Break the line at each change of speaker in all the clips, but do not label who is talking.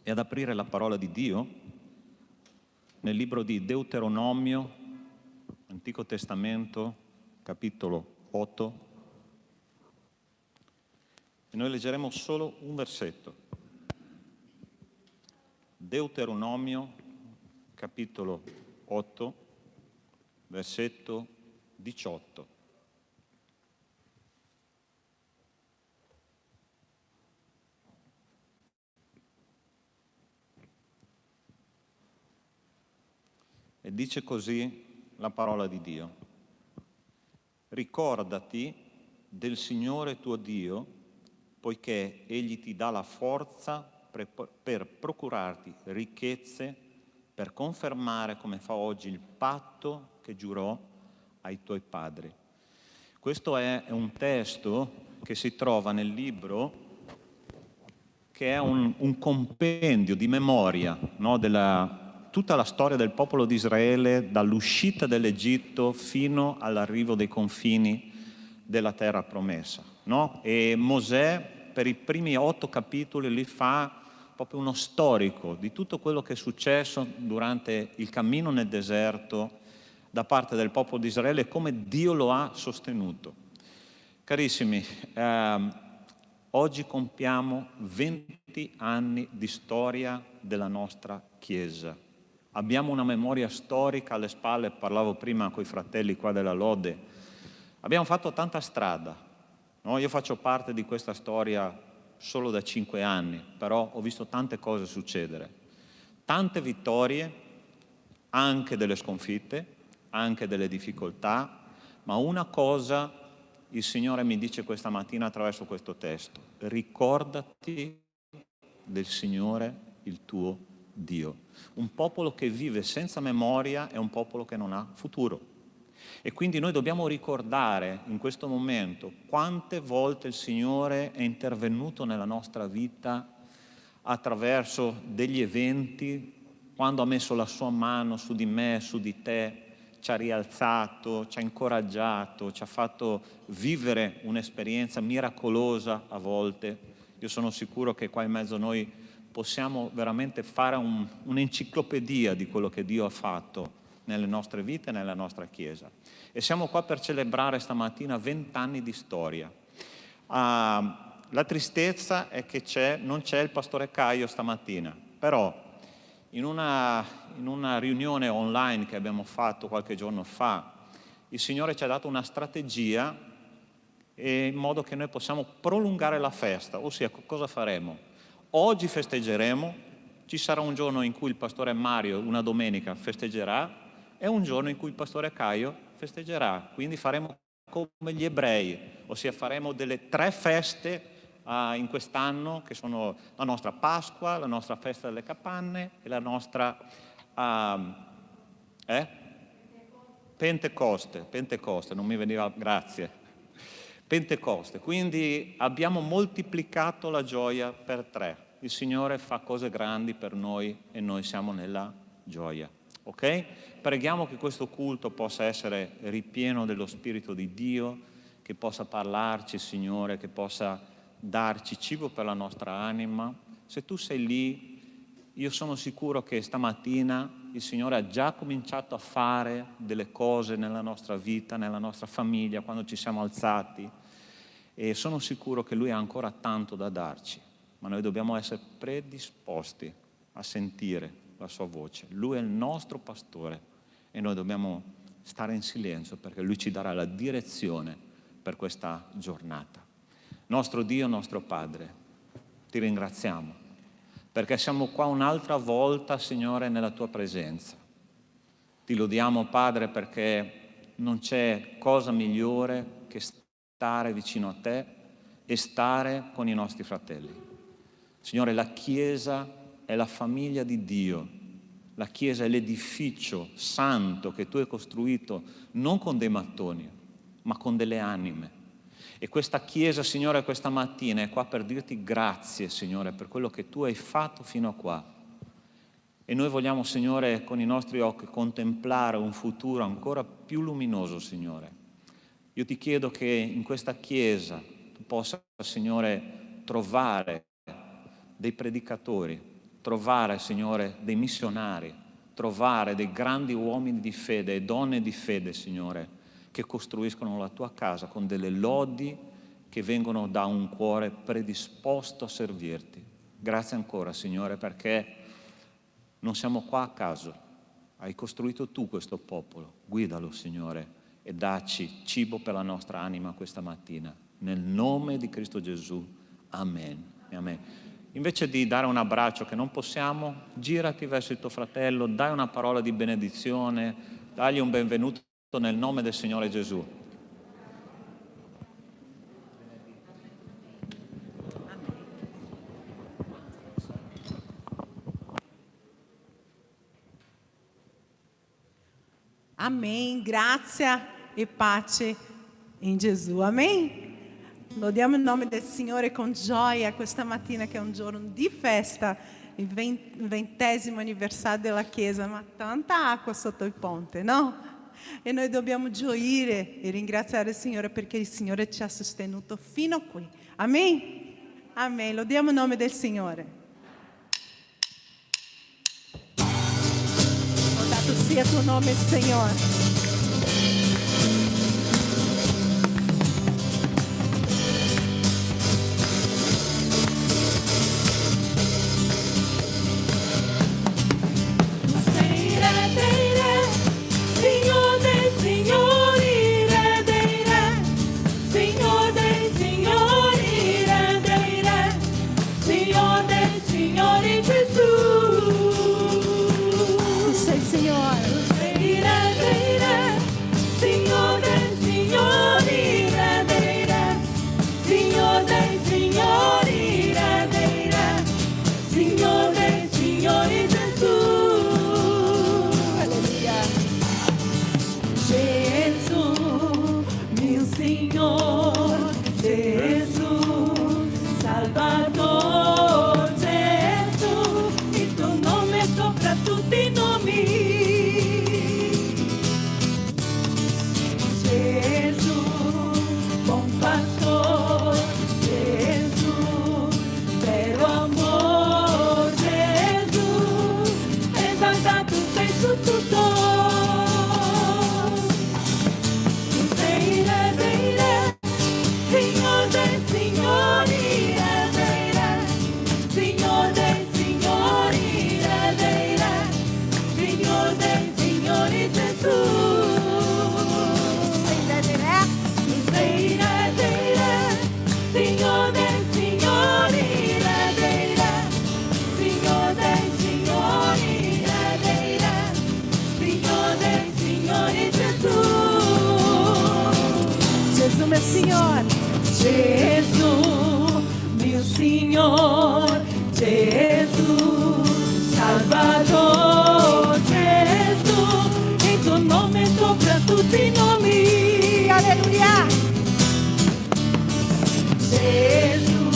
e ad aprire la parola di Dio nel libro di Deuteronomio, Antico Testamento, capitolo 8. E noi leggeremo solo un versetto. Deuteronomio, capitolo 8, versetto 18. E dice così la parola di Dio. Ricordati del Signore tuo Dio, poiché Egli ti dà la forza per procurarti ricchezze, per confermare come fa oggi il patto che giurò ai tuoi padri. Questo è un testo che si trova nel libro, che è un compendio di memoria, no, della tutta la storia del popolo di Israele dall'uscita dall'Egitto fino all'arrivo dei confini della terra promessa, no? E Mosè per i primi 8 capitoli li fa proprio uno storico di tutto quello che è successo durante il cammino nel deserto da parte del popolo di Israele e come Dio lo ha sostenuto. Carissimi, oggi compiamo 20 anni di storia della nostra Chiesa. Abbiamo una memoria storica alle spalle, parlavo prima con i fratelli qua della Lode. Abbiamo fatto tanta strada, no? Io faccio parte di questa storia solo da 5 anni, però ho visto tante cose succedere. Tante vittorie, anche delle sconfitte, anche delle difficoltà, ma una cosa il Signore mi dice questa mattina attraverso questo testo: ricordati del Signore il tuo Dio. Un popolo che vive senza memoria è un popolo che non ha futuro. E quindi noi dobbiamo ricordare in questo momento quante volte il Signore è intervenuto nella nostra vita attraverso degli eventi, quando ha messo la sua mano su di me, su di te, ci ha rialzato, ci ha incoraggiato, ci ha fatto vivere un'esperienza miracolosa a volte. Io sono sicuro che qua in mezzo a noi possiamo veramente fare un'enciclopedia di quello che Dio ha fatto nelle nostre vite e nella nostra Chiesa. E siamo qua per celebrare stamattina 20 anni di storia. La tristezza è che non c'è il pastore Caio stamattina, però in una riunione online che abbiamo fatto qualche giorno fa, il Signore ci ha dato una strategia in modo che noi possiamo prolungare la festa. Ossia, cosa faremo? Oggi festeggeremo, ci sarà un giorno in cui il pastore Mario, una domenica, festeggerà, e un giorno in cui il pastore Caio festeggerà. Quindi faremo come gli ebrei, ossia faremo delle 3 feste in quest'anno, che sono la nostra Pasqua, la nostra festa delle capanne e la nostra Pentecoste, non mi veniva, grazie, Pentecoste. Quindi abbiamo moltiplicato la gioia per 3. Il Signore fa cose grandi per noi e noi siamo nella gioia. Ok? Preghiamo che questo culto possa essere ripieno dello Spirito di Dio, che possa parlarci, Signore, che possa darci cibo per la nostra anima. Se tu sei lì, io sono sicuro che stamattina il Signore ha già cominciato a fare delle cose nella nostra vita, nella nostra famiglia, quando ci siamo alzati, e sono sicuro che Lui ha ancora tanto da darci, ma noi dobbiamo essere predisposti a sentire la sua voce. Lui è il nostro pastore e noi dobbiamo stare in silenzio perché Lui ci darà la direzione per questa giornata. Nostro Dio, nostro Padre, ti ringraziamo perché siamo qua un'altra volta, Signore, nella tua presenza. Ti lodiamo, Padre, perché non c'è cosa migliore che stare vicino a te e stare con i nostri fratelli. Signore, la Chiesa è la famiglia di Dio, la Chiesa è l'edificio santo che tu hai costruito non con dei mattoni, ma con delle anime. E questa Chiesa, Signore, questa mattina è qua per dirti grazie, Signore, per quello che tu hai fatto fino a qua. E noi vogliamo, Signore, con i nostri occhi contemplare un futuro ancora più luminoso, Signore. Io ti chiedo che in questa Chiesa tu possa, Signore, trovare dei predicatori trovare, Signore, dei missionari, trovare dei grandi uomini di fede e donne di fede, Signore, che costruiscono la tua casa con delle lodi che vengono da un cuore predisposto a servirti. Grazie ancora, Signore, perché non siamo qua a caso. Hai costruito tu questo popolo. Guidalo, Signore, e dacci cibo per la nostra anima questa mattina. Nel nome di Cristo Gesù. Amen. Amen. Invece di dare un abbraccio che non possiamo, girati verso il tuo fratello, dai una parola di benedizione, dagli un benvenuto nel nome del Signore Gesù.
Amém, grazia e pace in Gesù, amém? Lodiamo il nome del Signore con gioia questa mattina che è un giorno di festa, il 20° anniversario della Chiesa, ma tanta acqua sotto il ponte, no? E noi dobbiamo gioire e ringraziare il Signore perché il Signore ci ha sostenuto fino a qui, amém? Amém, lodiamo il nome del Signore. Lodato sia il tuo nome, Signore. Signor, Gesù, mio Signor, Gesù, Salvador, Gesù, il tuo nome sopra tutti i nomi, alleluia. Gesù,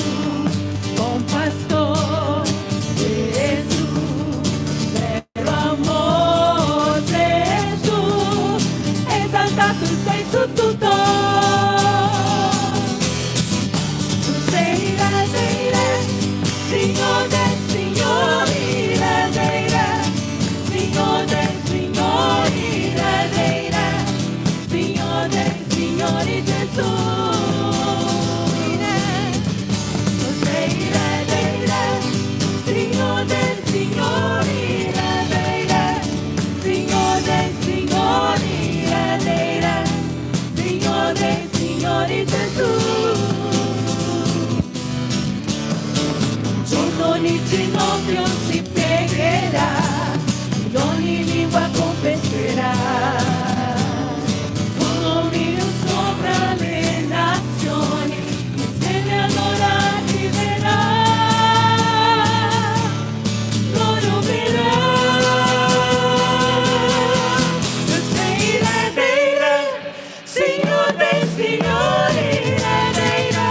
buon pastore, Gesù, vero amor, Gesù, esaltato sei su tutto. Ogni ginocchio si piegherà, ogni lingua confesserà, tuo nome sopra le nazioni, insieme adorati verrà, loro verrà. Tu sei il Re dei Re, Signore dei Signori, Re dei Re,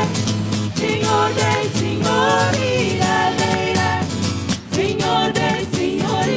Signore dei Signori, Signore dei Signori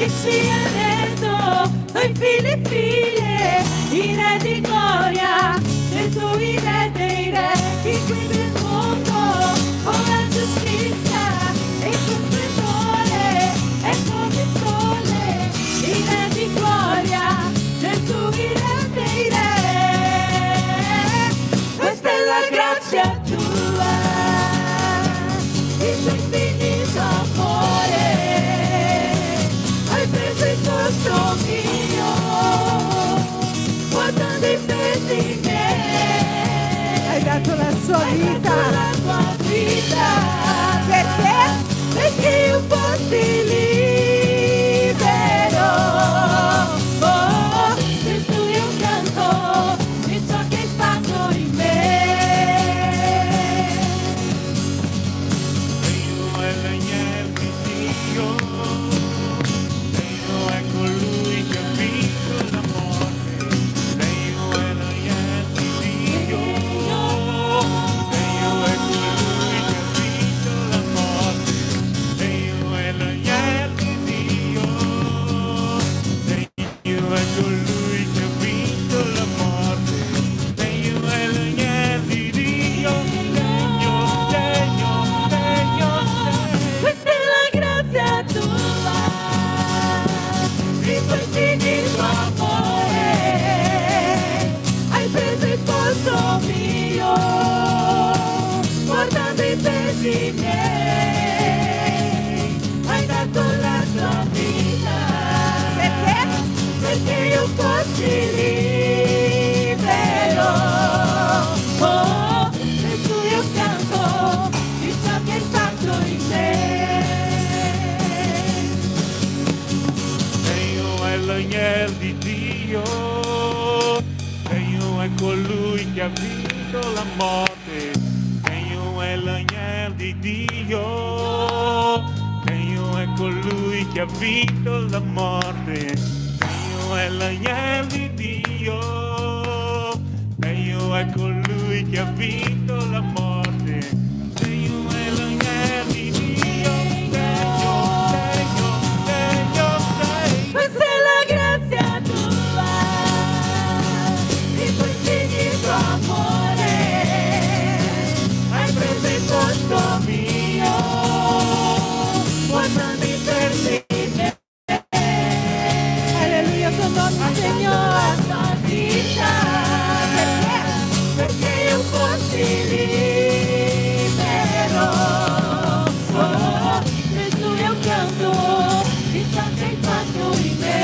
che ci ha detto, noi figli e figlie, i re di gloria, Gesù i re dei re, chi guida il mondo con la giustizia e con splendore, e come il sole, i re di gloria, Gesù i re dei re. Questa è la grazia tua, il tuo infinito amore, hai preso il posto mio, portando i pesi miei, hai dato la sua vita, la tua vita, perché io fossi libero. Oh, Gesù io canto di ciò che hai fatto in me.
Dio è l'agnello di Dio, Dio è colui che ha vinto la morte, Dio è l'agnello di Dio, Dio è colui che ha vinto la morte, Dio è l'agnello di Dio, Dio è colui che ha vinto la morte, Dio è l'agnello di Dio,
Questa è la grazia tua, il tuo infinito amore, hai preso il posto mio, portando i pesi miei, hai dato la tua vita, perché io fossi libero. Oh, Gesù io canto di ciò che hai fatto in me.
Dio è l'agnello di Dio, Dio è colui che ha vinto la morte, Dio è l'agnello di Dio, Dio è colui che ha vinto la morte, Dio è l'agnello di Dio, Dio è colui che ha vinto la morte, Dio è l'agnello di Dio,
Questa è la grazia tua, il tuo infinito amore, hai preso il posto mio, portando i pesi miei. Alleluia, tuo nome, Signore, tua vita, perché io fossi libero. Oh, Gesù io canto di ciò che hai fatto in me.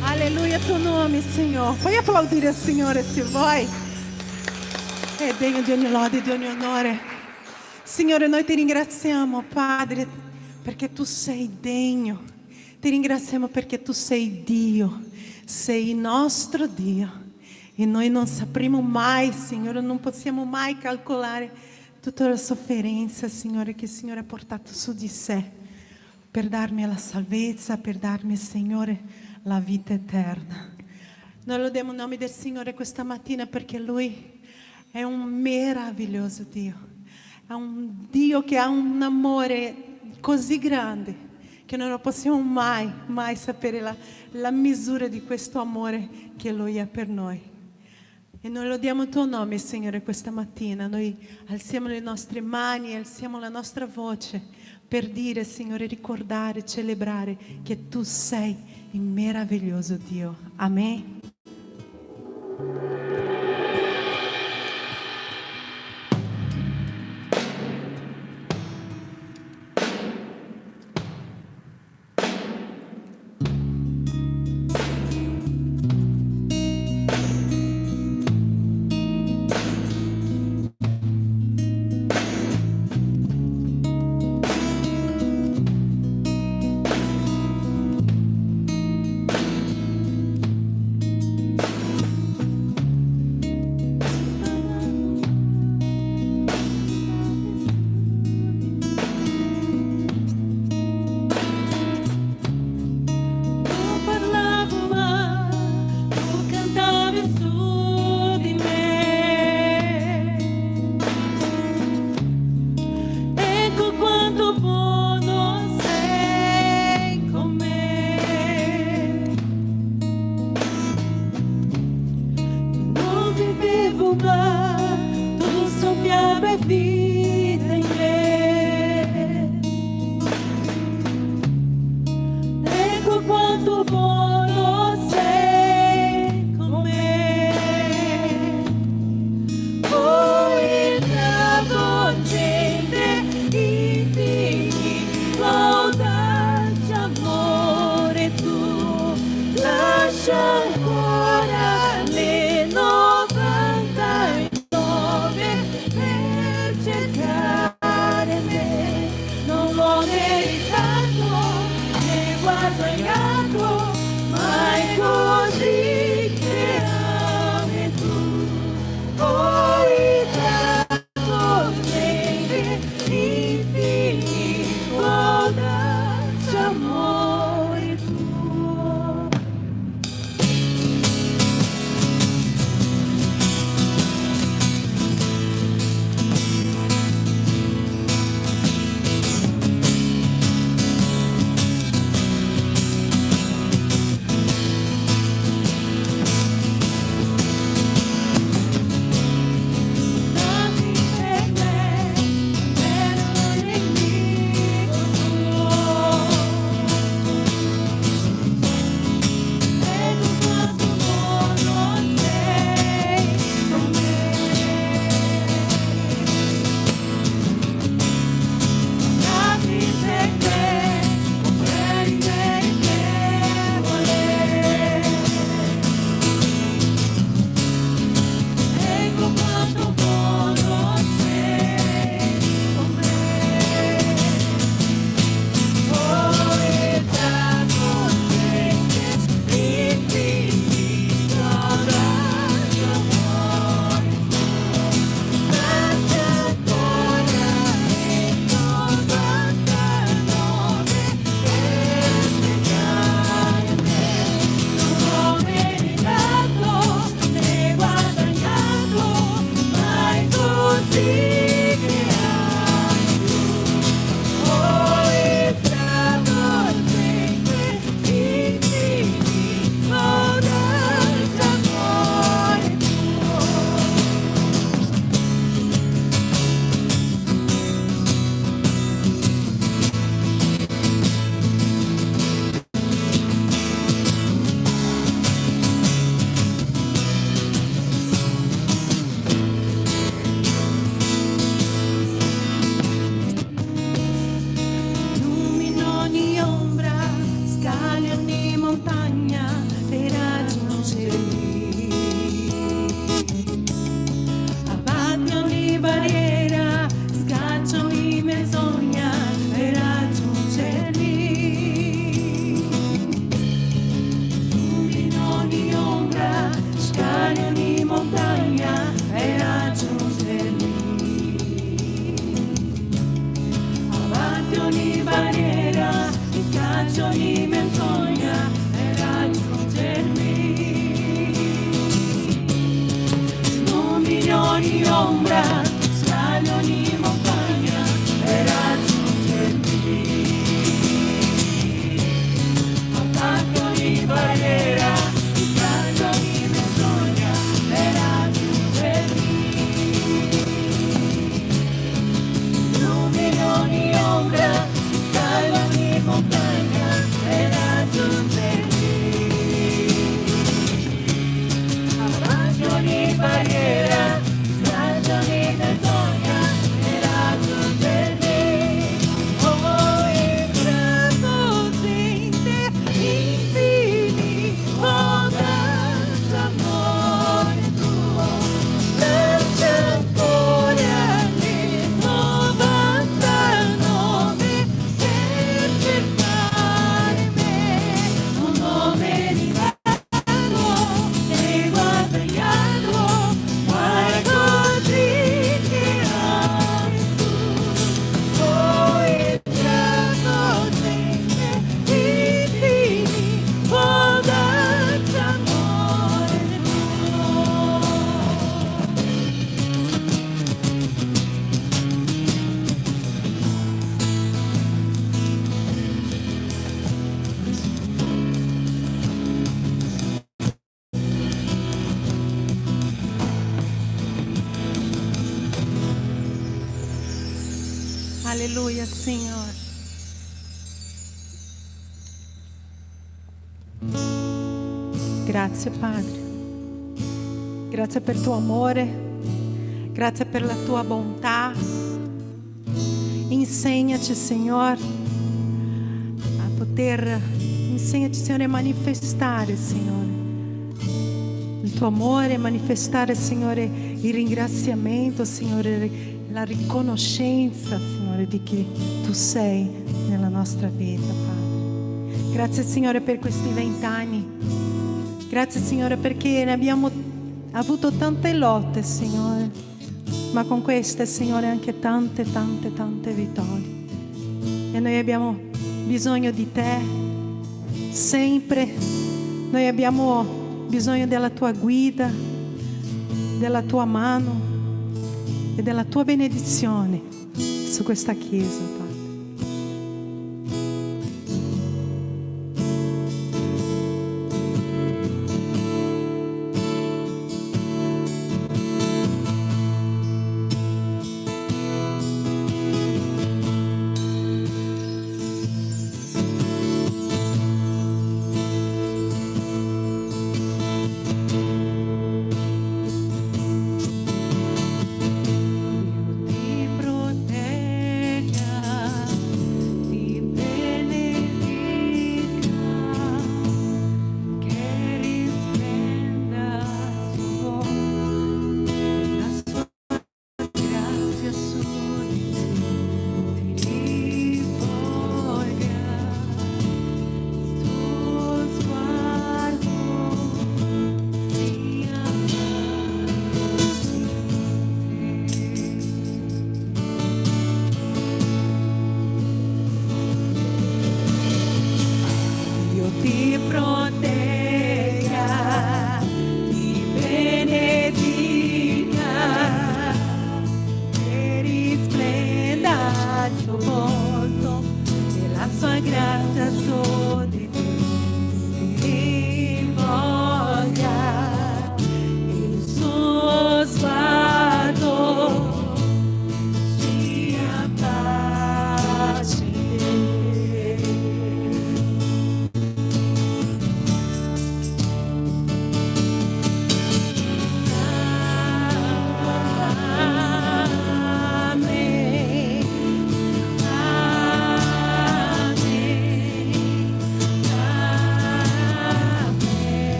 Alleluia, tuo nome, Signore. Puoi applaudire il Signore se vuoi. È degno di ogni lode e di ogni onore. Signore, noi ti ringraziamo, Padre, perché tu sei degno. Ti ringraziamo perché tu sei Dio, sei il nostro Dio. E noi non sapremo mai, Signore, non possiamo mai calcolare tutta la sofferenza, Signore, che il Signore ha portato su di sé per darmi la salvezza, per darmi, Signore, la vita eterna. Noi lodiamo il nome del Signore questa mattina perché Lui è un meraviglioso Dio. È un Dio che ha un amore così grande che non possiamo mai, mai sapere la misura di questo amore che Lui ha per noi. E noi lodiamo il tuo nome, Signore, questa mattina. Noi alziamo le nostre mani, alziamo la nostra voce per dire, Signore, ricordare, celebrare che tu sei il meraviglioso Dio. Amen. su di me. Ecco quanto buono sei con me. Non vivevo ma tu soffiavi vita in me. Ecco quanto buono sei con me. Poi travolgente infinito audace amore tu lascia ancora le 99 per cercare me. Non l'ho meritato né guadagnato, ma è così che ami tu. Poi travolgente infinito audace amore tuo. Nati per me, per un nemico tuo. Ecco quanto buono sei con me. Nati per me, per il meritevole. Ecco quanto buono sei con me. Poi travolgente infinito audace amore tuo. Lascia ancora le 99 per cercare me. Non l'ho meritato né guadagnato, ma è così che ami tu. Poi travolgente infinito audace amore tuo. Illumina ogni ombra, scali ogni montagna per raggiungermi. Abbatti ogni barriera, scaccia ogni menzogna per raggiungermi. Illumina ogni ombra, scali ogni montagna per raggiungermi. Avanti ogni barriera, scaccio ogni menzogna per raggiungermi. Illumini ogni ombra, scali ogni montagna per raggiungermi. Avanti ogni barriera, scaccio ogni menzogna per raggiungermi. Illumini ogni ombra, scali ogni montagna per raggiungermi. Avanti ogni barriera, scaccia ogni Alleluia, Signore. Grazie, Padre. Grazie per il tuo amore. Grazie per la tua bontà. Insegnaci, Signore, a poter, insegnaci, Signore, a manifestare, Signore, il tuo amore, manifestare, Signore, il ringraziamento, Signore, la riconoscenza, Signore, di chi tu sei nella nostra vita, Padre. Grazie, Signore, per questi 20 anni. Grazie, Signore, perché ne abbiamo avuto tante lotte, Signore, ma con queste, Signore, anche tante vittorie. E noi abbiamo bisogno di te sempre. Noi abbiamo bisogno della tua guida, della tua mano e della tua benedizione su questa Chiesa, Padre.
Ti protegga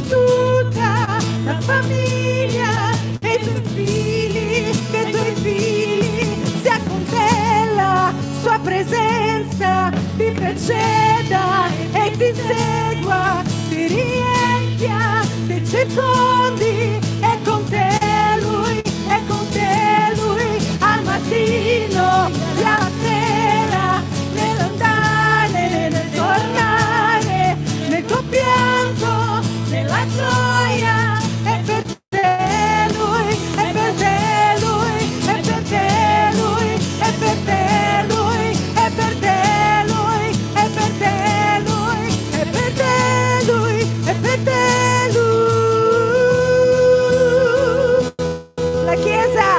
tutta la famiglia e i tuoi figli, che i tuoi figli sia con te, la sua presenza ti preceda e ti segua, ti riempia, ti circondi, è con te lui, al mattino e alla sera, nell'andare, nel tornare, nel tuo pianto, nella gioia, è per te lui, è per te lui, è per te lui, è per te lui, è per te lui, è per te lui, è per te lui, è per te lui. La Chiesa.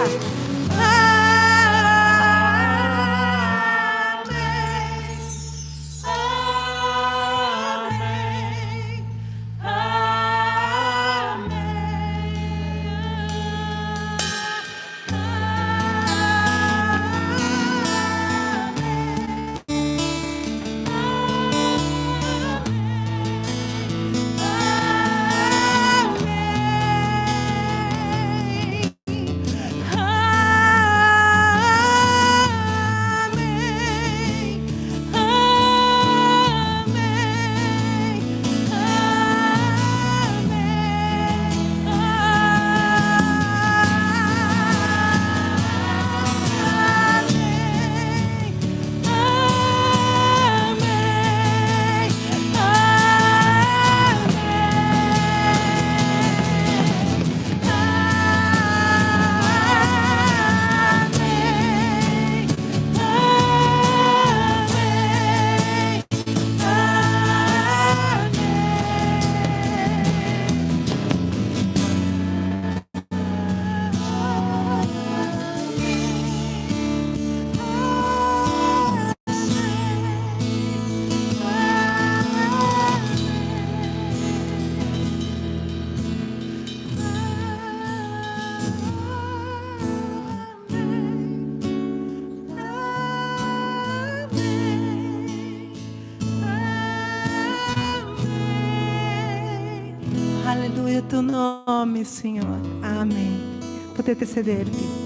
Alleluia il tuo nome, Signore. Amen. Potete sedervi.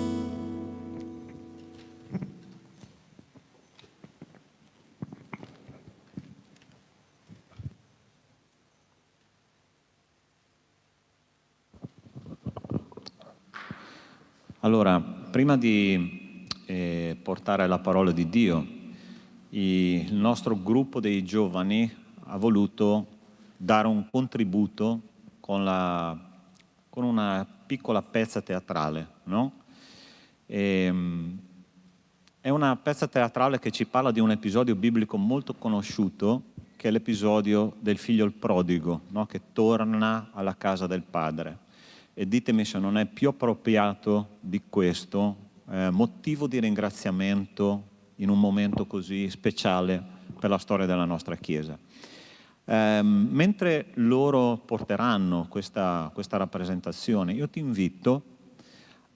Allora, prima di portare la parola di Dio, il nostro gruppo dei giovani ha voluto dare un contributo con una piccola pezza teatrale, no? È una pezza teatrale che ci parla di un episodio biblico molto conosciuto, che è l'episodio del figlio il prodigo, no? Che torna alla casa del padre. E ditemi se non è più appropriato di questo motivo di ringraziamento in un momento così speciale per la storia della nostra Chiesa. Mentre loro porteranno questa rappresentazione, io ti invito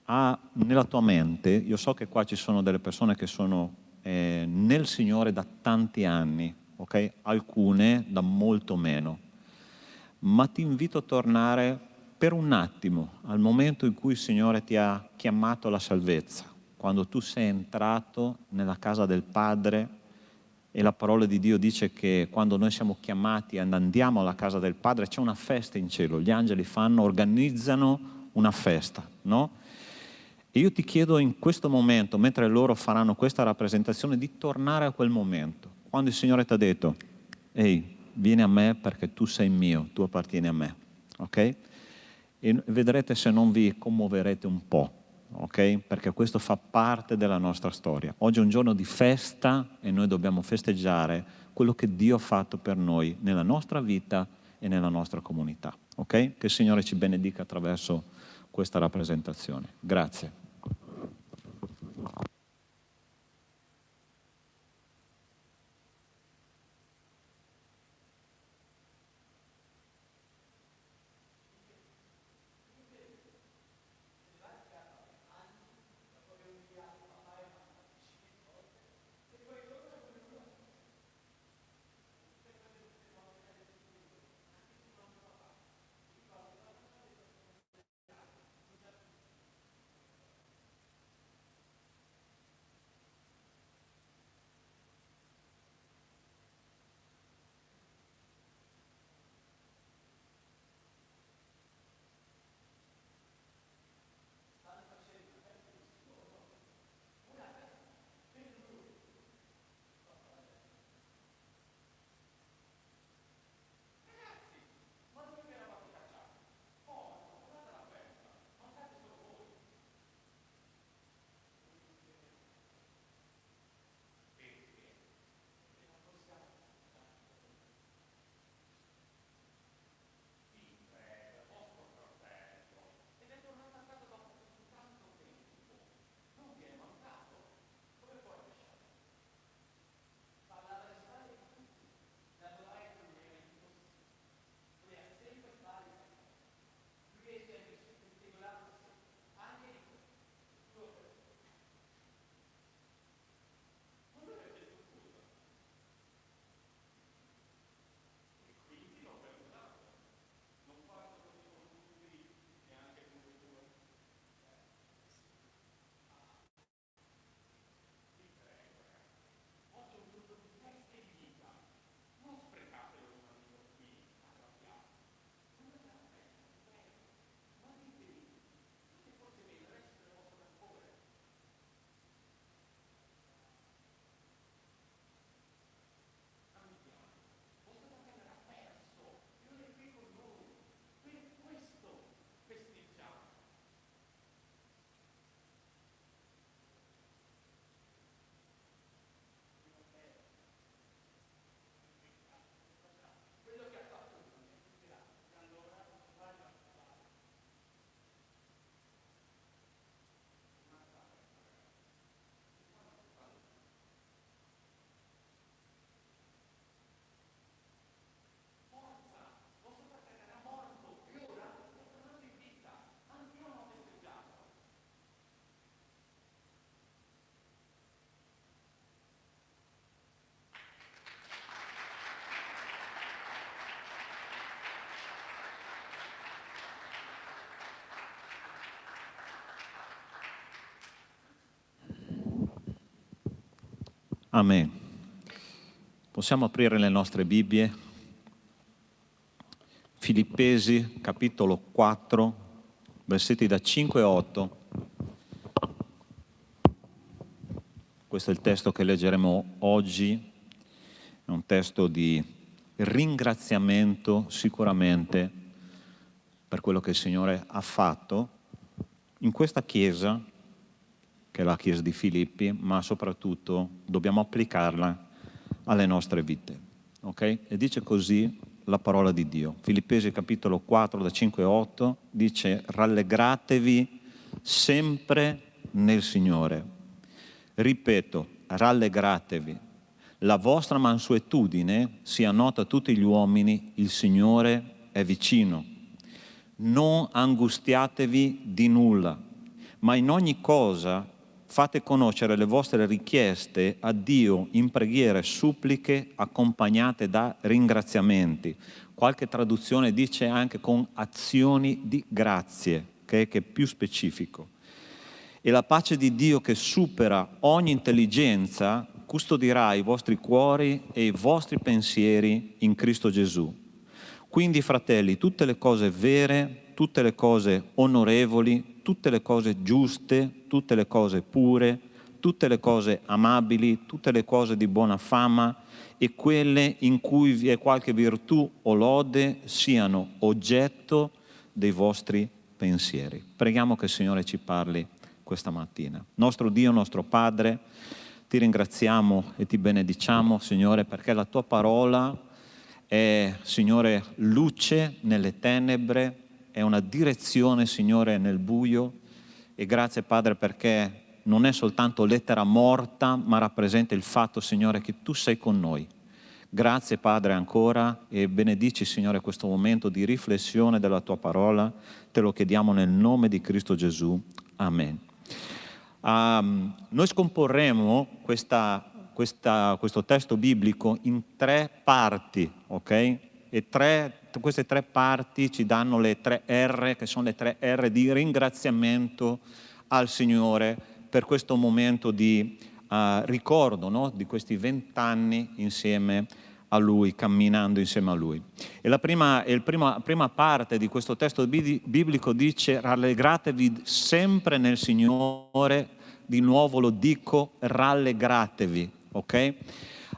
nella tua mente, io so che qua ci sono delle persone che sono nel Signore da tanti anni, ok? Alcune da molto meno, ma ti invito a tornare per un attimo al momento in cui il Signore ti ha chiamato alla salvezza, quando tu sei entrato nella casa del Padre. E la parola di Dio dice che quando noi siamo chiamati e andiamo alla casa del Padre c'è una festa in cielo, gli angeli organizzano una festa, no? E io ti chiedo in questo momento, mentre loro faranno questa rappresentazione, di tornare a quel momento, quando il Signore ti ha detto: ehi, vieni a me perché tu sei mio, tu appartieni a me, ok? E vedrete se non vi commuoverete un po'. Ok? Perché questo fa parte della nostra storia. Oggi è un giorno di festa e noi dobbiamo festeggiare quello che Dio ha fatto per noi nella nostra vita e nella nostra comunità. Ok? Che il Signore ci benedica attraverso questa rappresentazione. Grazie. Amen. Possiamo aprire le nostre Bibbie? Filippesi, capitolo 4, versetti da 5 a 8. Questo è il testo che leggeremo oggi. È un testo di ringraziamento sicuramente per quello che il Signore ha fatto in questa chiesa, che è la chiesa di Filippi, ma soprattutto dobbiamo applicarla alle nostre vite. Ok? E dice così la parola di Dio. Filippesi capitolo 4 da 5 a 8 dice: rallegratevi sempre nel Signore. Ripeto, rallegratevi. La vostra mansuetudine sia nota a tutti gli uomini, il Signore è vicino. Non angustiatevi di nulla, ma in ogni cosa fate conoscere le vostre richieste a Dio in preghiere e suppliche accompagnate da ringraziamenti. Qualche traduzione dice anche con azioni di grazie, che è più specifico. E la pace di Dio che supera ogni intelligenza custodirà i vostri cuori e i vostri pensieri in Cristo Gesù. Quindi, fratelli, tutte le cose vere, tutte le cose onorevoli, tutte le cose giuste, tutte le cose pure, tutte le cose amabili, tutte le cose di buona fama e quelle in cui vi è qualche virtù o lode siano oggetto dei vostri pensieri. Preghiamo che il Signore ci parli questa mattina. Nostro Dio, nostro Padre, ti ringraziamo e ti benediciamo, Signore, perché la tua parola è, Signore, luce nelle tenebre, è una direzione, Signore, nel buio. E grazie, Padre, perché non è soltanto lettera morta, ma rappresenta il fatto, Signore, che tu sei con noi. Grazie, Padre, ancora, e benedici, Signore, questo momento di riflessione della tua parola. Te lo chiediamo nel nome di Cristo Gesù. Amen. Noi scomporremo questo testo biblico in 3 parti, ok? E queste 3 parti ci danno le 3 R, che sono le 3 R di ringraziamento al Signore per questo momento di ricordo, no? Di questi 20 anni insieme a Lui, camminando insieme a Lui. E la prima parte di questo testo biblico dice: rallegratevi sempre nel Signore, di nuovo lo dico, rallegratevi, ok?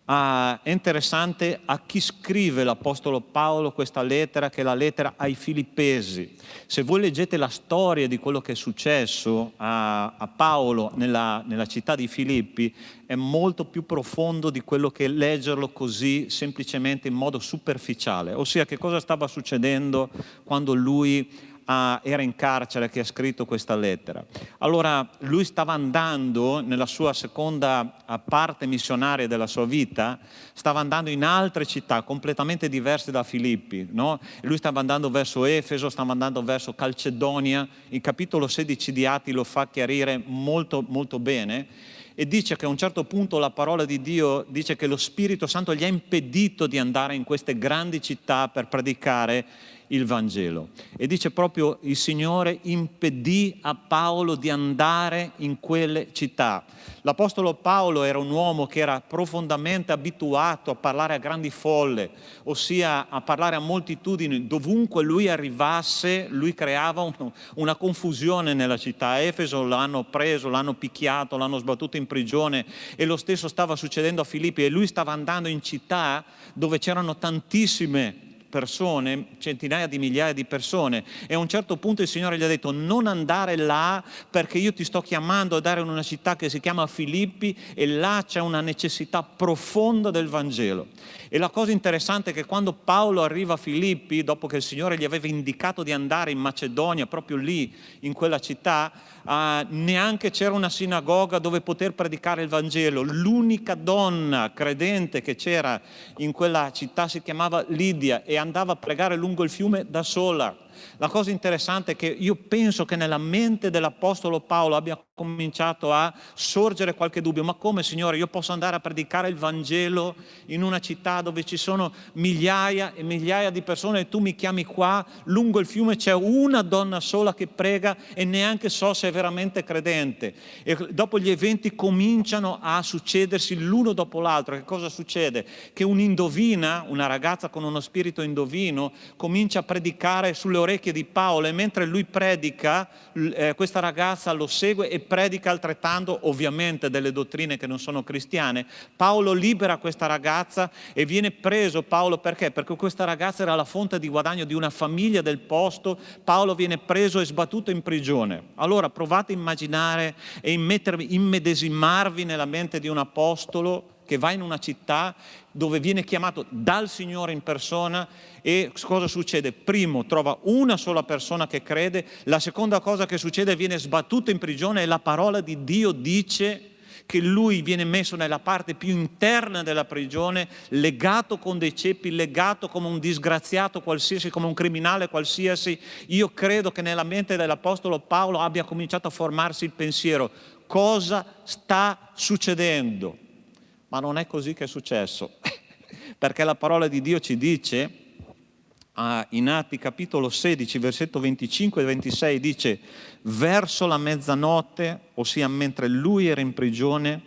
È interessante a chi scrive l'Apostolo Paolo questa lettera, che è la lettera ai Filippesi. Se voi leggete la storia di quello che è successo a Paolo nella città di Filippi, è molto più profondo di quello che leggerlo così semplicemente in modo superficiale. Ossia, che cosa stava succedendo quando lui era in carcere, che ha scritto questa lettera. Allora, lui stava andando nella sua seconda parte missionaria della sua vita, stava andando in altre città completamente diverse da Filippi, no? Lui stava andando verso Efeso, stava andando verso Calcedonia. Il capitolo 16 di Atti lo fa chiarire molto, molto bene. E dice che a un certo punto la parola di Dio dice che lo Spirito Santo gli ha impedito di andare in queste grandi città per predicare il Vangelo. E dice proprio il Signore impedì a Paolo di andare in quelle città. L'Apostolo Paolo era un uomo che era profondamente abituato a parlare a grandi folle, ossia a parlare a moltitudini. Dovunque lui arrivasse, lui creava una confusione nella città. A Efeso l'hanno preso, l'hanno picchiato, l'hanno sbattuto in prigione, e lo stesso stava succedendo a Filippi. E lui stava andando in città dove c'erano tantissime persone, centinaia di migliaia di persone, e a un certo punto il Signore gli ha detto: non andare là, perché io ti sto chiamando a dare in una città che si chiama Filippi, e là c'è una necessità profonda del Vangelo. E la cosa interessante è che quando Paolo arriva a Filippi, dopo che il Signore gli aveva indicato di andare in Macedonia, proprio lì in quella città, neanche c'era una sinagoga dove poter predicare il Vangelo. L'unica donna credente che c'era in quella città si chiamava Lidia, e andava a pregare lungo il fiume da sola. La cosa interessante è che io penso che nella mente dell'Apostolo Paolo abbia cominciato a sorgere qualche dubbio. Ma come, Signore, io posso andare a predicare il Vangelo in una città dove ci sono migliaia e migliaia di persone e tu mi chiami qua, lungo il fiume c'è una donna sola che prega e neanche so se è veramente credente. E dopo gli eventi cominciano a succedersi l'uno dopo l'altro. Che cosa succede? Che un'indovina, una ragazza con uno spirito indovino, comincia a predicare sulle orecchie di Paolo e mentre lui predica, questa ragazza lo segue e predica altrettanto, ovviamente delle dottrine che non sono cristiane. Paolo libera questa ragazza e viene preso Paolo perché? Perché questa ragazza era la fonte di guadagno di una famiglia del posto. Paolo viene preso e sbattuto in prigione. Allora provate a immaginare e immedesimarvi nella mente di un apostolo che va in una città dove viene chiamato dal Signore in persona e cosa succede? Primo, trova una sola persona che crede, la seconda cosa che succede, viene sbattuto in prigione e la parola di Dio dice che lui viene messo nella parte più interna della prigione, legato con dei ceppi, legato come un disgraziato qualsiasi, come un criminale qualsiasi. Io credo che nella mente dell'Apostolo Paolo abbia cominciato a formarsi il pensiero: cosa sta succedendo? Ma non è così che è successo, perché la parola di Dio ci dice, in Atti capitolo 16, versetto 25 e 26, dice: verso la mezzanotte, ossia mentre lui era in prigione,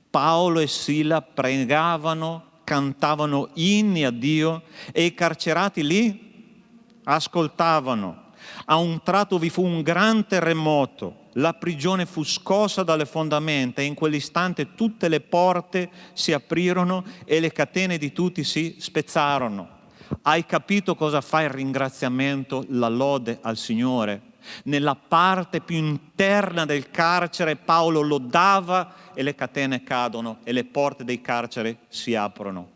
Paolo e Sila pregavano, cantavano inni a Dio e i carcerati lì ascoltavano. A un tratto vi fu un gran terremoto, la prigione fu scossa dalle fondamenta e in quell'istante tutte le porte si aprirono e le catene di tutti si spezzarono. Hai capito cosa fa il ringraziamento, la lode al Signore? Nella parte più interna del carcere Paolo lodava e le catene cadono e le porte dei carceri si aprono.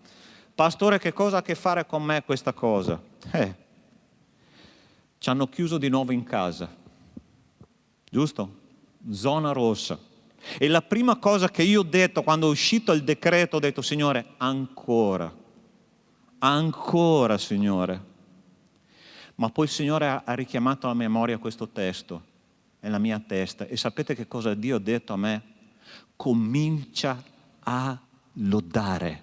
Pastore, che cosa ha a che fare con me questa cosa? Ci hanno chiuso di nuovo in casa, giusto? Zona rossa. E la prima cosa che io ho detto quando è uscito il decreto, ho detto: Signore, ancora, Signore. Ma poi il Signore ha richiamato alla memoria questo testo nella mia testa e sapete che cosa Dio ha detto a me? Comincia a lodare,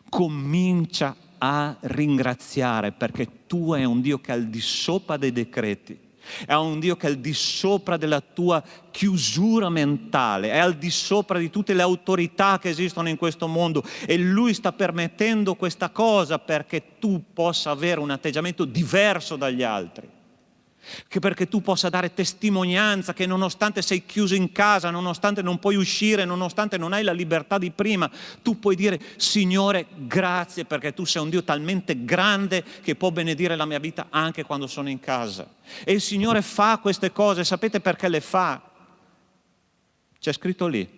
comincia a ringraziare, perché tu hai un Dio che è al di sopra dei decreti, è un Dio che è al di sopra della tua chiusura mentale, è al di sopra di tutte le autorità che esistono in questo mondo e Lui sta permettendo questa cosa perché tu possa avere un atteggiamento diverso dagli altri, che perché tu possa dare testimonianza che nonostante sei chiuso in casa, nonostante non puoi uscire, nonostante non hai la libertà di prima, tu puoi dire: Signore, grazie perché tu sei un Dio talmente grande che può benedire la mia vita anche quando sono in casa. E il Signore fa queste cose, sapete perché le fa? C'è scritto lì.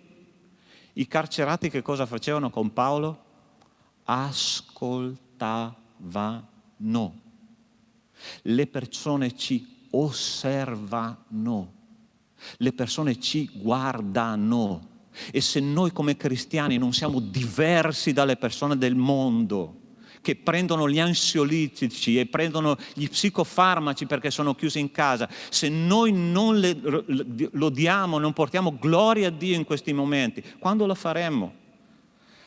I carcerati che cosa facevano con Paolo? Ascoltavano. Le persone ci osservano, le persone ci guardano e se noi come cristiani non siamo diversi dalle persone del mondo che prendono gli ansiolitici e prendono gli psicofarmaci perché sono chiusi in casa, se noi non lodiamo, non portiamo gloria a Dio in questi momenti, quando lo faremo?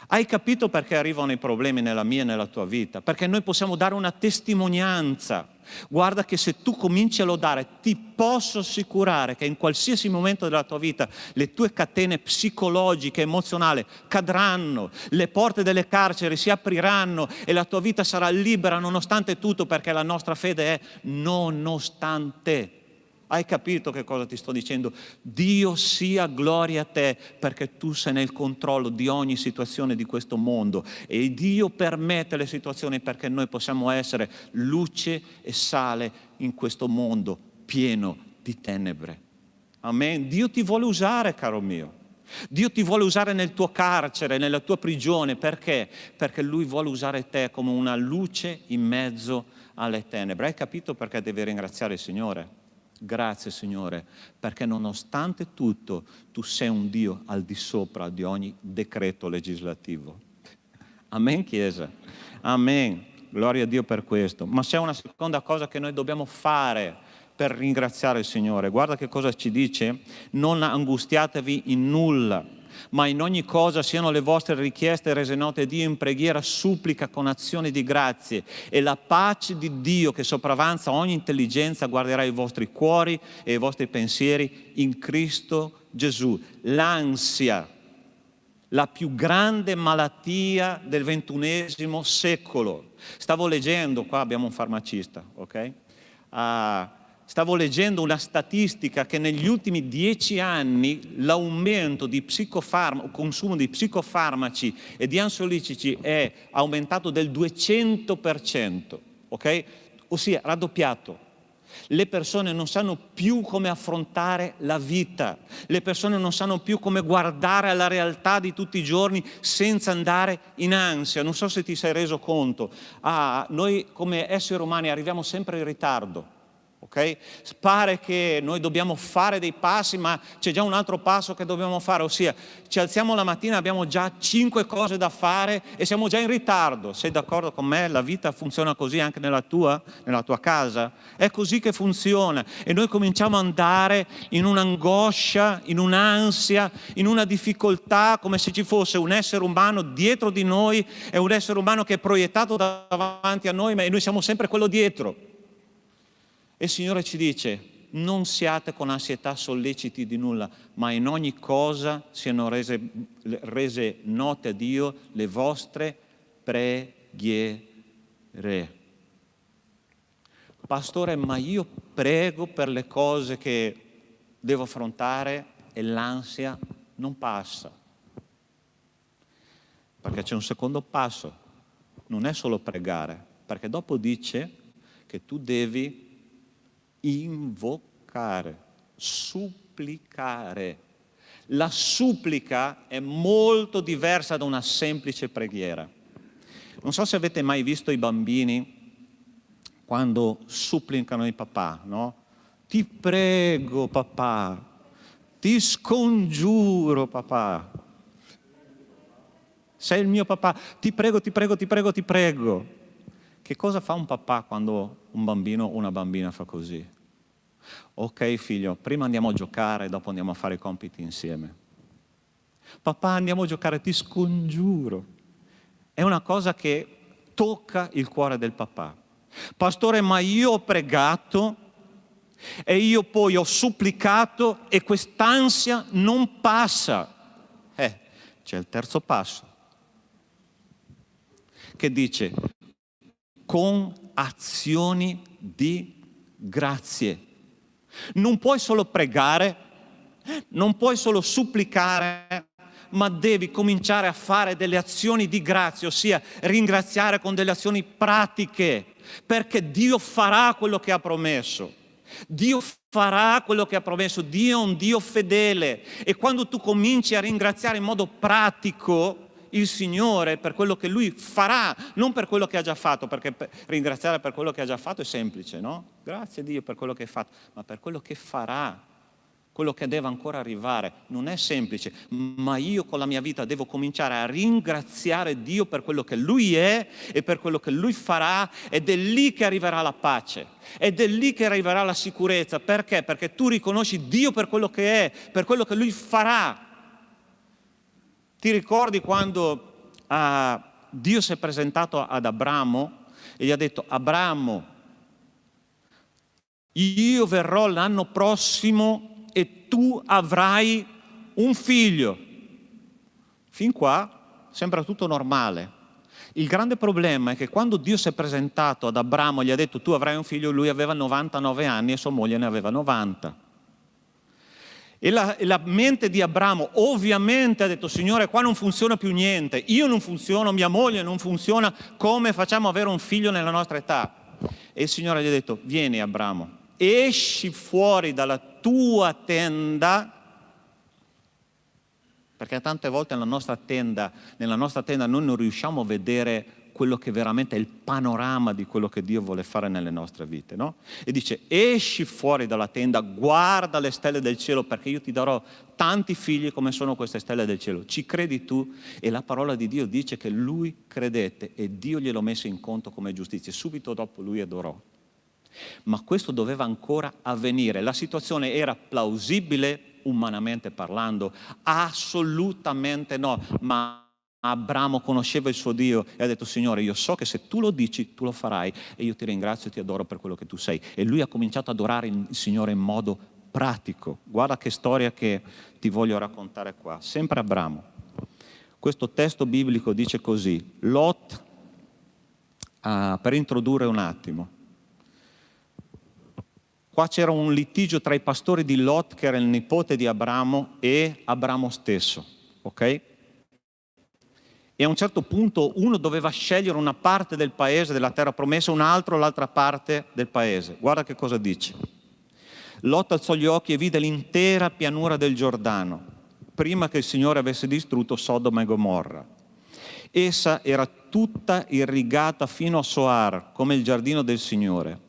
Hai capito perché arrivano i problemi nella mia e nella tua vita? Perché noi possiamo dare una testimonianza. Guarda che se tu cominci a lodare, ti posso assicurare che in qualsiasi momento della tua vita le tue catene psicologiche, emozionali cadranno, le porte delle carceri si apriranno e la tua vita sarà libera nonostante tutto, perché la nostra fede è nonostante. Hai capito che cosa ti sto dicendo? Dio sia gloria a te perché tu sei nel controllo di ogni situazione di questo mondo e Dio permette le situazioni perché noi possiamo essere luce e sale in questo mondo pieno di tenebre. Amen. Dio ti vuole usare, caro mio. Dio ti vuole usare nel tuo carcere, nella tua prigione. Perché? Perché Lui vuole usare te come una luce in mezzo alle tenebre. Hai capito perché devi ringraziare il Signore? Grazie Signore, perché nonostante tutto tu sei un Dio al di sopra di ogni decreto legislativo. Amen, Chiesa. Amen. gloria a Dio per questo. Ma c'è una seconda cosa che noi dobbiamo fare per ringraziare il Signore. Guarda che cosa ci dice: non angustiatevi in nulla, ma in ogni cosa siano le vostre richieste rese note a Dio in preghiera, supplica con azioni di grazie, e la pace di Dio che sopravanza ogni intelligenza guarderà i vostri cuori e i vostri pensieri in Cristo Gesù. L'ansia, la più grande malattia del XXI secolo. Stavo leggendo, qua abbiamo un farmacista, ok? Stavo leggendo una statistica che negli ultimi 10 anni l'aumento di consumo di psicofarmaci e di ansiolitici è aumentato del 200%, ok? Ossia raddoppiato. Le persone non sanno più come affrontare la vita, le persone non sanno più come guardare alla realtà di tutti i giorni senza andare in ansia. Non so se ti sei reso conto, noi come esseri umani arriviamo sempre in ritardo. Okay? Pare che noi dobbiamo fare dei passi, ma c'è già un altro passo che dobbiamo fare, ossia ci alziamo la mattina, abbiamo già 5 cose da fare e siamo già in ritardo. Sei d'accordo con me? La vita funziona così anche nella tua casa? È così che funziona, e noi cominciamo ad andare in un'angoscia, in un'ansia, in una difficoltà, come se ci fosse un essere umano dietro di noi, è un essere umano che è proiettato davanti a noi, ma noi siamo sempre quello dietro. E il Signore ci dice: non siate con ansietà solleciti di nulla, ma in ogni cosa siano rese note a Dio le vostre preghiere. Pastore, ma io prego per le cose che devo affrontare e l'ansia non passa. Perché c'è un secondo passo, non è solo pregare, perché dopo dice che tu devi invocare, supplicare. La supplica è molto diversa da una semplice preghiera. Non so se avete mai visto i bambini quando supplicano il papà, no? Ti prego papà, ti scongiuro papà, sei il mio papà, ti prego, ti prego, ti prego, ti prego. Che cosa fa un papà quando un bambino o una bambina fa così? Ok figlio, prima andiamo a giocare, dopo andiamo a fare i compiti insieme. Papà, andiamo a giocare, ti scongiuro. È una cosa che tocca il cuore del papà. Pastore, ma io ho pregato e io poi ho supplicato e quest'ansia non passa. C'è il terzo passo che dice: con azioni di grazie. Non puoi solo pregare, non puoi solo supplicare, ma devi cominciare a fare delle azioni di grazia, ossia ringraziare con delle azioni pratiche, perché Dio farà quello che ha promesso. Dio farà quello che ha promesso, Dio è un Dio fedele, e quando tu cominci a ringraziare in modo pratico il Signore per quello che Lui farà, non per quello che ha già fatto, perché ringraziare per quello che ha già fatto è semplice, no? Grazie a Dio per quello che hai fatto, ma per quello che farà, quello che deve ancora arrivare, non è semplice, ma io con la mia vita devo cominciare a ringraziare Dio per quello che Lui è e per quello che Lui farà, ed è lì che arriverà la pace, ed è lì che arriverà la sicurezza. Perché? Perché tu riconosci Dio per quello che è, per quello che Lui farà. Ti ricordi quando Dio si è presentato ad Abramo e gli ha detto: Abramo, io verrò l'anno prossimo e tu avrai un figlio. Fin qua sembra tutto normale. Il grande problema è che quando Dio si è presentato ad Abramo e gli ha detto tu avrai un figlio, lui aveva 99 anni e sua moglie ne aveva 90. E la mente di Abramo ovviamente ha detto: Signore, qua non funziona più niente, io non funziono, mia moglie non funziona, come facciamo ad avere un figlio nella nostra età? E il Signore gli ha detto: vieni Abramo, esci fuori dalla tua tenda, perché tante volte nella nostra tenda noi non riusciamo a vedere quello che veramente è il panorama di quello che Dio vuole fare nelle nostre vite, no? E dice, esci fuori dalla tenda, guarda le stelle del cielo, perché io ti darò tanti figli come sono queste stelle del cielo. Ci credi tu? E la parola di Dio dice che lui credette e Dio glielo messe in conto come giustizia. Subito dopo lui adorò. Ma questo doveva ancora avvenire. La situazione era plausibile umanamente parlando? Assolutamente no. Ma Abramo conosceva il suo Dio e ha detto, Signore, io so che se tu lo dici, tu lo farai e io ti ringrazio e ti adoro per quello che tu sei. E lui ha cominciato ad adorare il Signore in modo pratico. Guarda che storia che ti voglio raccontare qua. Sempre Abramo. Questo testo biblico dice così, Lot, per introdurre un attimo, qua c'era un litigio tra i pastori di Lot, che era il nipote di Abramo, e Abramo stesso, ok? E a un certo punto uno doveva scegliere una parte del paese, della terra promessa, un altro l'altra parte del paese. Guarda che cosa dice. Lot alzò gli occhi e vide l'intera pianura del Giordano, prima che il Signore avesse distrutto Sodoma e Gomorra. Essa era tutta irrigata fino a Soar, come il giardino del Signore.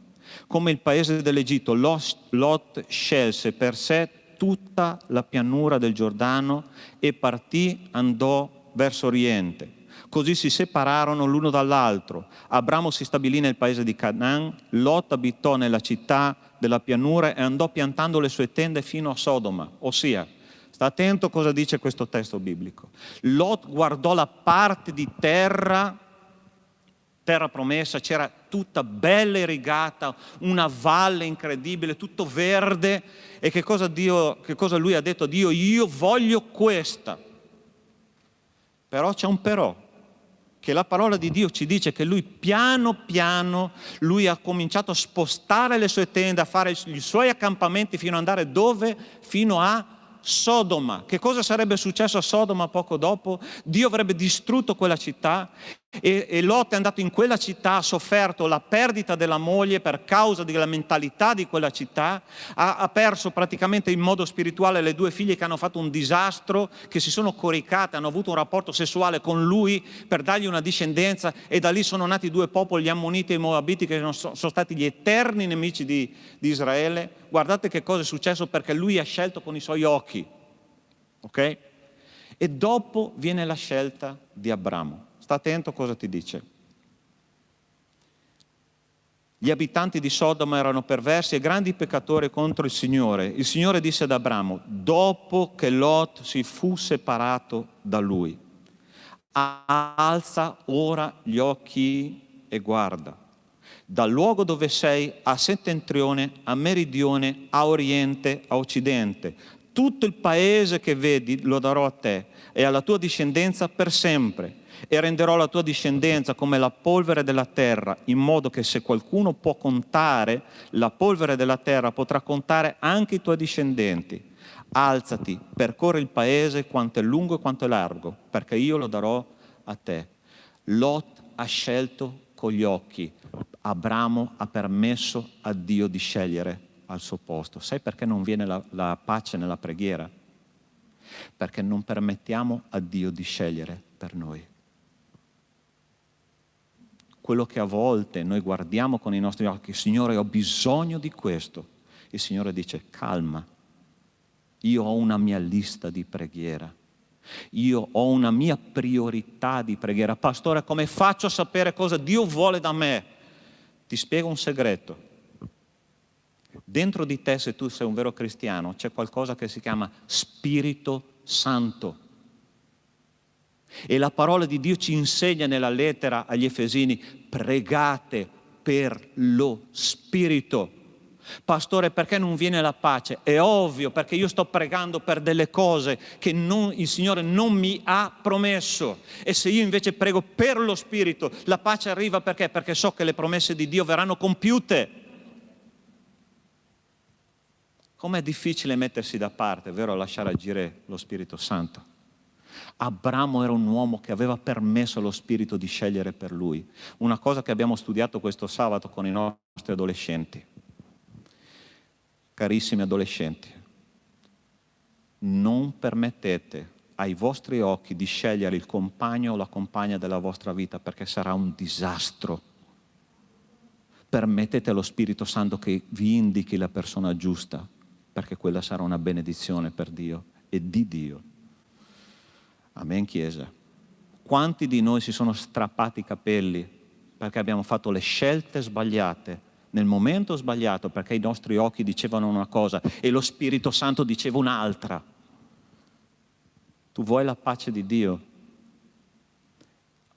Come il paese dell'Egitto, Lot scelse per sé tutta la pianura del Giordano e partì, andò verso oriente. Così si separarono l'uno dall'altro. Abramo si stabilì nel paese di Canaan, Lot abitò nella città della pianura e andò piantando le sue tende fino a Sodoma. Ossia, sta attento cosa dice questo testo biblico. Lot guardò la parte di terra promessa, c'era tutta bella irrigata, una valle incredibile, tutto verde. E che cosa lui ha detto a Dio? Io voglio questa. Però c'è un però, che la parola di Dio ci dice che lui piano piano, lui ha cominciato a spostare le sue tende, a fare i suoi accampamenti fino ad andare dove? Fino a Sodoma. Che cosa sarebbe successo a Sodoma poco dopo? Dio avrebbe distrutto quella città e Lot è andato in quella città, ha sofferto la perdita della moglie per causa della mentalità di quella città, ha perso praticamente in modo spirituale le due figlie che hanno fatto un disastro, che si sono coricate, hanno avuto un rapporto sessuale con lui per dargli una discendenza e da lì sono nati due popoli, gli Ammoniti e i Moabiti, che sono stati gli eterni nemici di Israele. Guardate che cosa è successo perché lui ha scelto con i suoi occhi, ok? E dopo viene la scelta di Abramo. Sta attento cosa ti dice. Gli abitanti di Sodoma erano perversi e grandi peccatori contro il Signore. Il Signore disse ad Abramo, dopo che Lot si fu separato da lui, alza ora gli occhi e guarda. Dal luogo dove sei a settentrione, a meridione, a oriente, a occidente. Tutto il paese che vedi lo darò a te e alla tua discendenza per sempre. E renderò la tua discendenza come la polvere della terra, in modo che se qualcuno può contare la polvere della terra, potrà contare anche i tuoi discendenti. Alzati, percorri il paese quanto è lungo e quanto è largo, perché io lo darò a te. Lot ha scelto con gli occhi. Abramo ha permesso a Dio di scegliere al suo posto. Sai perché non viene la pace nella preghiera? Perché non permettiamo a Dio di scegliere per noi. Quello che a volte noi guardiamo con i nostri occhi, Signore, ho bisogno di questo. Il Signore dice, calma, io ho una mia lista di preghiera. Io ho una mia priorità di preghiera. Pastore, come faccio a sapere cosa Dio vuole da me? Ti spiego un segreto. Dentro di te, se tu sei un vero cristiano, c'è qualcosa che si chiama Spirito Santo. E la parola di Dio ci insegna nella lettera agli Efesini, pregate per lo Spirito. Pastore, perché non viene la pace? È ovvio, perché io sto pregando per delle cose che il Signore non mi ha promesso. E se io invece prego per lo Spirito, la pace arriva perché? Perché so che le promesse di Dio verranno compiute. Com'è difficile mettersi da parte, vero, lasciare agire lo Spirito Santo. Abramo era un uomo che aveva permesso allo Spirito di scegliere per lui. Una cosa che abbiamo studiato questo sabato con i nostri adolescenti. Carissimi adolescenti, non permettete ai vostri occhi di scegliere il compagno o la compagna della vostra vita, perché sarà un disastro. Permettete allo Spirito Santo che vi indichi la persona giusta, perché quella sarà una benedizione per Dio e di Dio. Amen, Chiesa. Quanti di noi si sono strappati i capelli perché abbiamo fatto le scelte sbagliate nel momento sbagliato, perché i nostri occhi dicevano una cosa e lo Spirito Santo diceva un'altra? Tu vuoi la pace di Dio?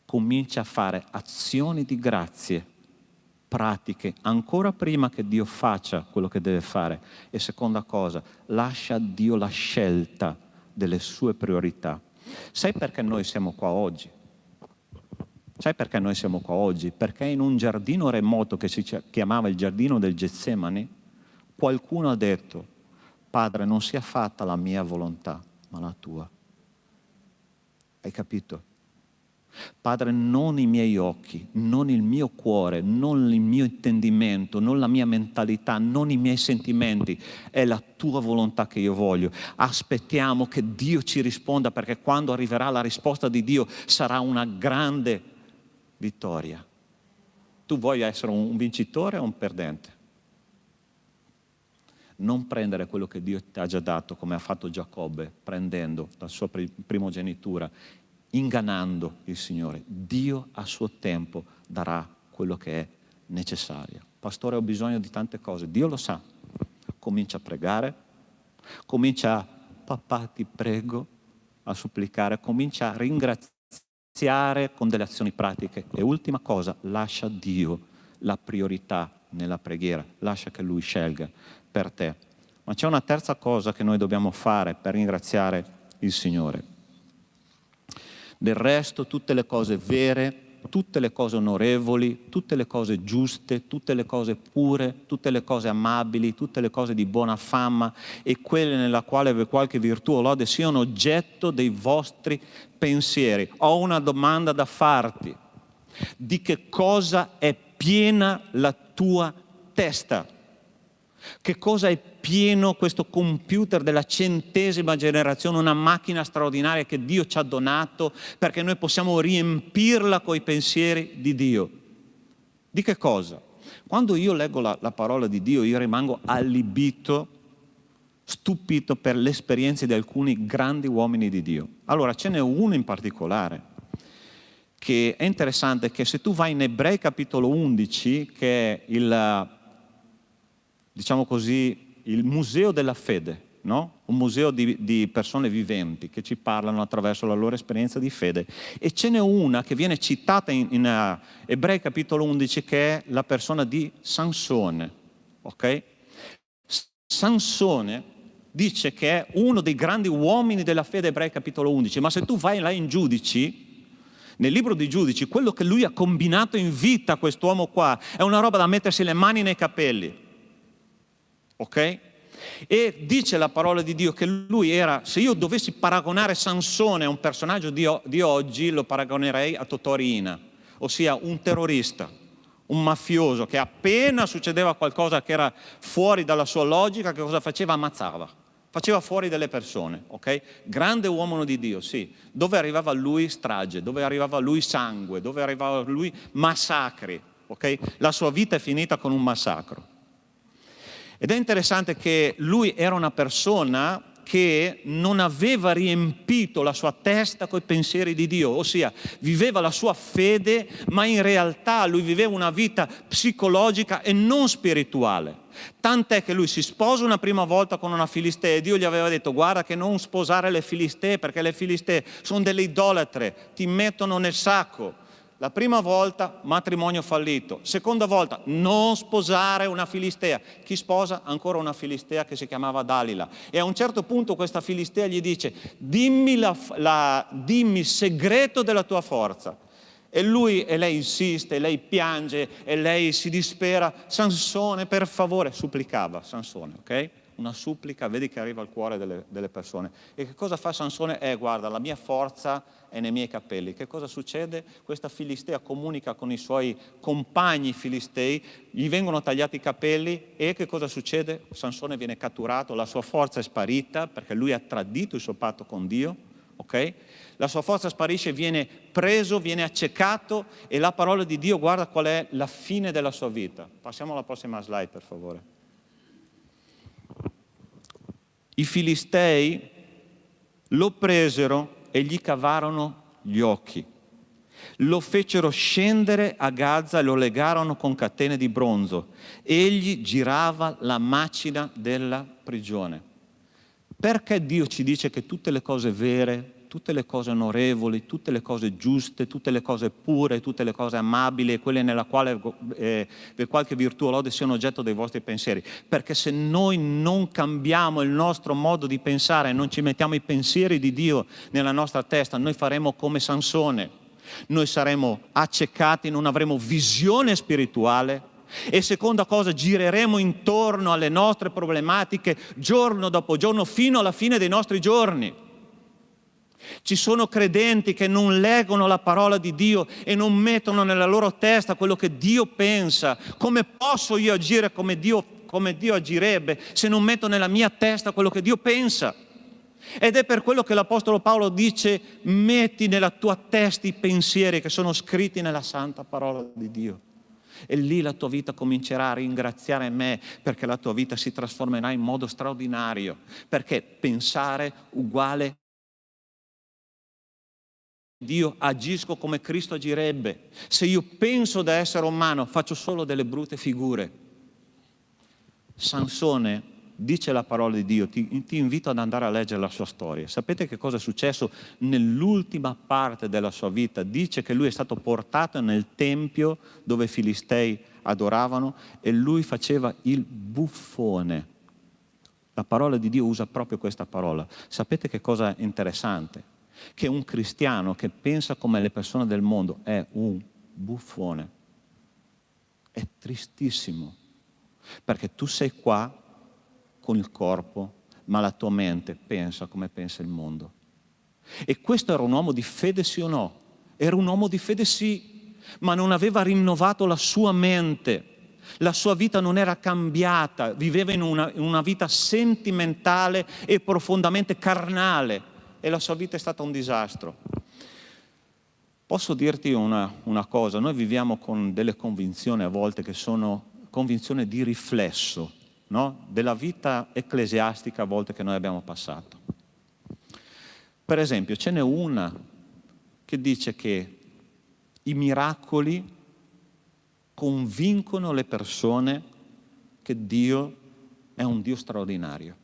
Comincia a fare azioni di grazie pratiche ancora prima che Dio faccia quello che deve fare. E seconda cosa, lascia a Dio la scelta delle sue priorità. Sai perché noi siamo qua oggi? Sai perché noi siamo qua oggi? Perché in un giardino remoto che si chiamava il giardino del Getsemani, qualcuno ha detto: Padre, non sia fatta la mia volontà, ma la tua. Hai capito? Padre, non i miei occhi, non il mio cuore, non il mio intendimento, non la mia mentalità, non i miei sentimenti, è la tua volontà che io voglio. Aspettiamo che Dio ci risponda, perché quando arriverà la risposta di Dio sarà una grande vittoria. Tu vuoi essere un vincitore o un perdente? Non prendere quello che Dio ti ha già dato, come ha fatto Giacobbe, prendendo la sua primogenitura, ingannando il Signore. Dio a suo tempo darà quello che è necessario. Pastore, ho bisogno di tante cose. Dio lo sa. Comincia a pregare, comincia, papà ti prego, a supplicare, comincia a ringraziare con delle azioni pratiche. E ultima cosa, lascia a Dio la priorità nella preghiera, lascia che Lui scelga per te. Ma c'è una terza cosa che noi dobbiamo fare per ringraziare il Signore. Del resto, tutte le cose vere, tutte le cose onorevoli, tutte le cose giuste, tutte le cose pure, tutte le cose amabili, tutte le cose di buona fama e quelle nella quale vi qualche virtù o lode siano oggetto dei vostri pensieri. Ho una domanda da farti. Di che cosa è piena la tua testa? Che cosa è pieno questo computer della 100ª generazione, una macchina straordinaria che Dio ci ha donato perché noi possiamo riempirla coi pensieri di Dio? Di che cosa? Quando io leggo la parola di Dio, io rimango allibito, stupito per le esperienze di alcuni grandi uomini di Dio. Allora, ce n'è uno in particolare che è interessante, che se tu vai in Ebrei capitolo 11, che è il, diciamo così, il museo della fede, no? Un museo di persone viventi che ci parlano attraverso la loro esperienza di fede. E ce n'è una che viene citata in Ebrei capitolo 11, che è la persona di Sansone. Ok? Sansone dice che è uno dei grandi uomini della fede, Ebrei capitolo 11, ma se tu vai là in Giudici, nel libro di Giudici, quello che lui ha combinato in vita, quest'uomo qua, è una roba da mettersi le mani nei capelli. Ok? E dice la parola di Dio che lui era, se io dovessi paragonare Sansone a un personaggio di oggi, lo paragonerei a Totò Riina, ossia un terrorista, un mafioso che appena succedeva qualcosa che era fuori dalla sua logica, che cosa faceva? Ammazzava, faceva fuori delle persone, ok? Grande uomo di Dio, sì. Dove arrivava lui strage, dove arrivava lui sangue, dove arrivava lui massacri, ok? La sua vita è finita con un massacro. Ed è interessante che lui era una persona che non aveva riempito la sua testa coi pensieri di Dio, ossia viveva la sua fede, ma in realtà lui viveva una vita psicologica e non spirituale. Tant'è che lui si sposa una prima volta con una filistea e Dio gli aveva detto: guarda che non sposare le filistee, perché le filistee sono delle idolatre, ti mettono nel sacco. La prima volta, matrimonio fallito. Seconda volta, non sposare una filistea. Chi sposa? Ancora una filistea che si chiamava Dalila. E a un certo punto questa filistea gli dice: dimmi dimmi il segreto della tua forza. E lei insiste, lei piange e lei si dispera. Sansone, per favore, supplicava Sansone, ok? Una supplica, vedi che arriva al cuore delle persone. E che cosa fa Sansone? Guarda, la mia forza è nei miei capelli. Che cosa succede? Questa filistea comunica con i suoi compagni filistei, gli vengono tagliati i capelli e che cosa succede? Sansone viene catturato, la sua forza è sparita perché lui ha tradito il suo patto con Dio, ok? La sua forza sparisce, viene preso, viene accecato e la parola di Dio guarda qual è la fine della sua vita. Passiamo alla prossima slide, per favore. I Filistei lo presero e gli cavarono gli occhi. Lo fecero scendere a Gaza e lo legarono con catene di bronzo. Egli girava la macina della prigione. Perché Dio ci dice che tutte le cose vere, tutte le cose onorevoli, tutte le cose giuste, tutte le cose pure, tutte le cose amabili e quelle nella quale per qualche virtù o lode siano oggetto dei vostri pensieri? Perché se noi non cambiamo il nostro modo di pensare, non ci mettiamo i pensieri di Dio nella nostra testa, noi faremo come Sansone. Noi saremo accecati, non avremo visione spirituale e seconda cosa, gireremo intorno alle nostre problematiche giorno dopo giorno fino alla fine dei nostri giorni. Ci sono credenti che non leggono la parola di Dio e non mettono nella loro testa quello che Dio pensa. Come posso io agire come Dio agirebbe se non metto nella mia testa quello che Dio pensa? Ed è per quello che l'Apostolo Paolo dice: metti nella tua testa i pensieri che sono scritti nella santa parola di Dio. E lì la tua vita comincerà a ringraziare me, perché la tua vita si trasformerà in modo straordinario. Perché pensare uguale Dio, agisco come Cristo agirebbe. Se io penso da essere umano, faccio solo delle brutte figure. Sansone, dice la parola di Dio, ti invito ad andare a leggere la sua storia. Sapete che cosa è successo nell'ultima parte della sua vita? Dice che lui è stato portato nel tempio dove i Filistei adoravano e lui faceva il buffone. La parola di Dio usa proprio questa parola. Sapete che cosa è interessante? Che un cristiano che pensa come le persone del mondo è un buffone. È tristissimo, perché tu sei qua con il corpo, ma la tua mente pensa come pensa il mondo. E questo era un uomo di fede, sì o no? Era un uomo di fede, sì, ma non aveva rinnovato la sua mente. La sua vita non era cambiata, viveva in una vita sentimentale e profondamente carnale. E la sua vita è stata un disastro. Posso dirti una cosa, noi viviamo con delle convinzioni a volte che sono convinzioni di riflesso, no? Della vita ecclesiastica a volte che noi abbiamo passato. Per esempio, ce n'è una che dice che i miracoli convincono le persone che Dio è un Dio straordinario.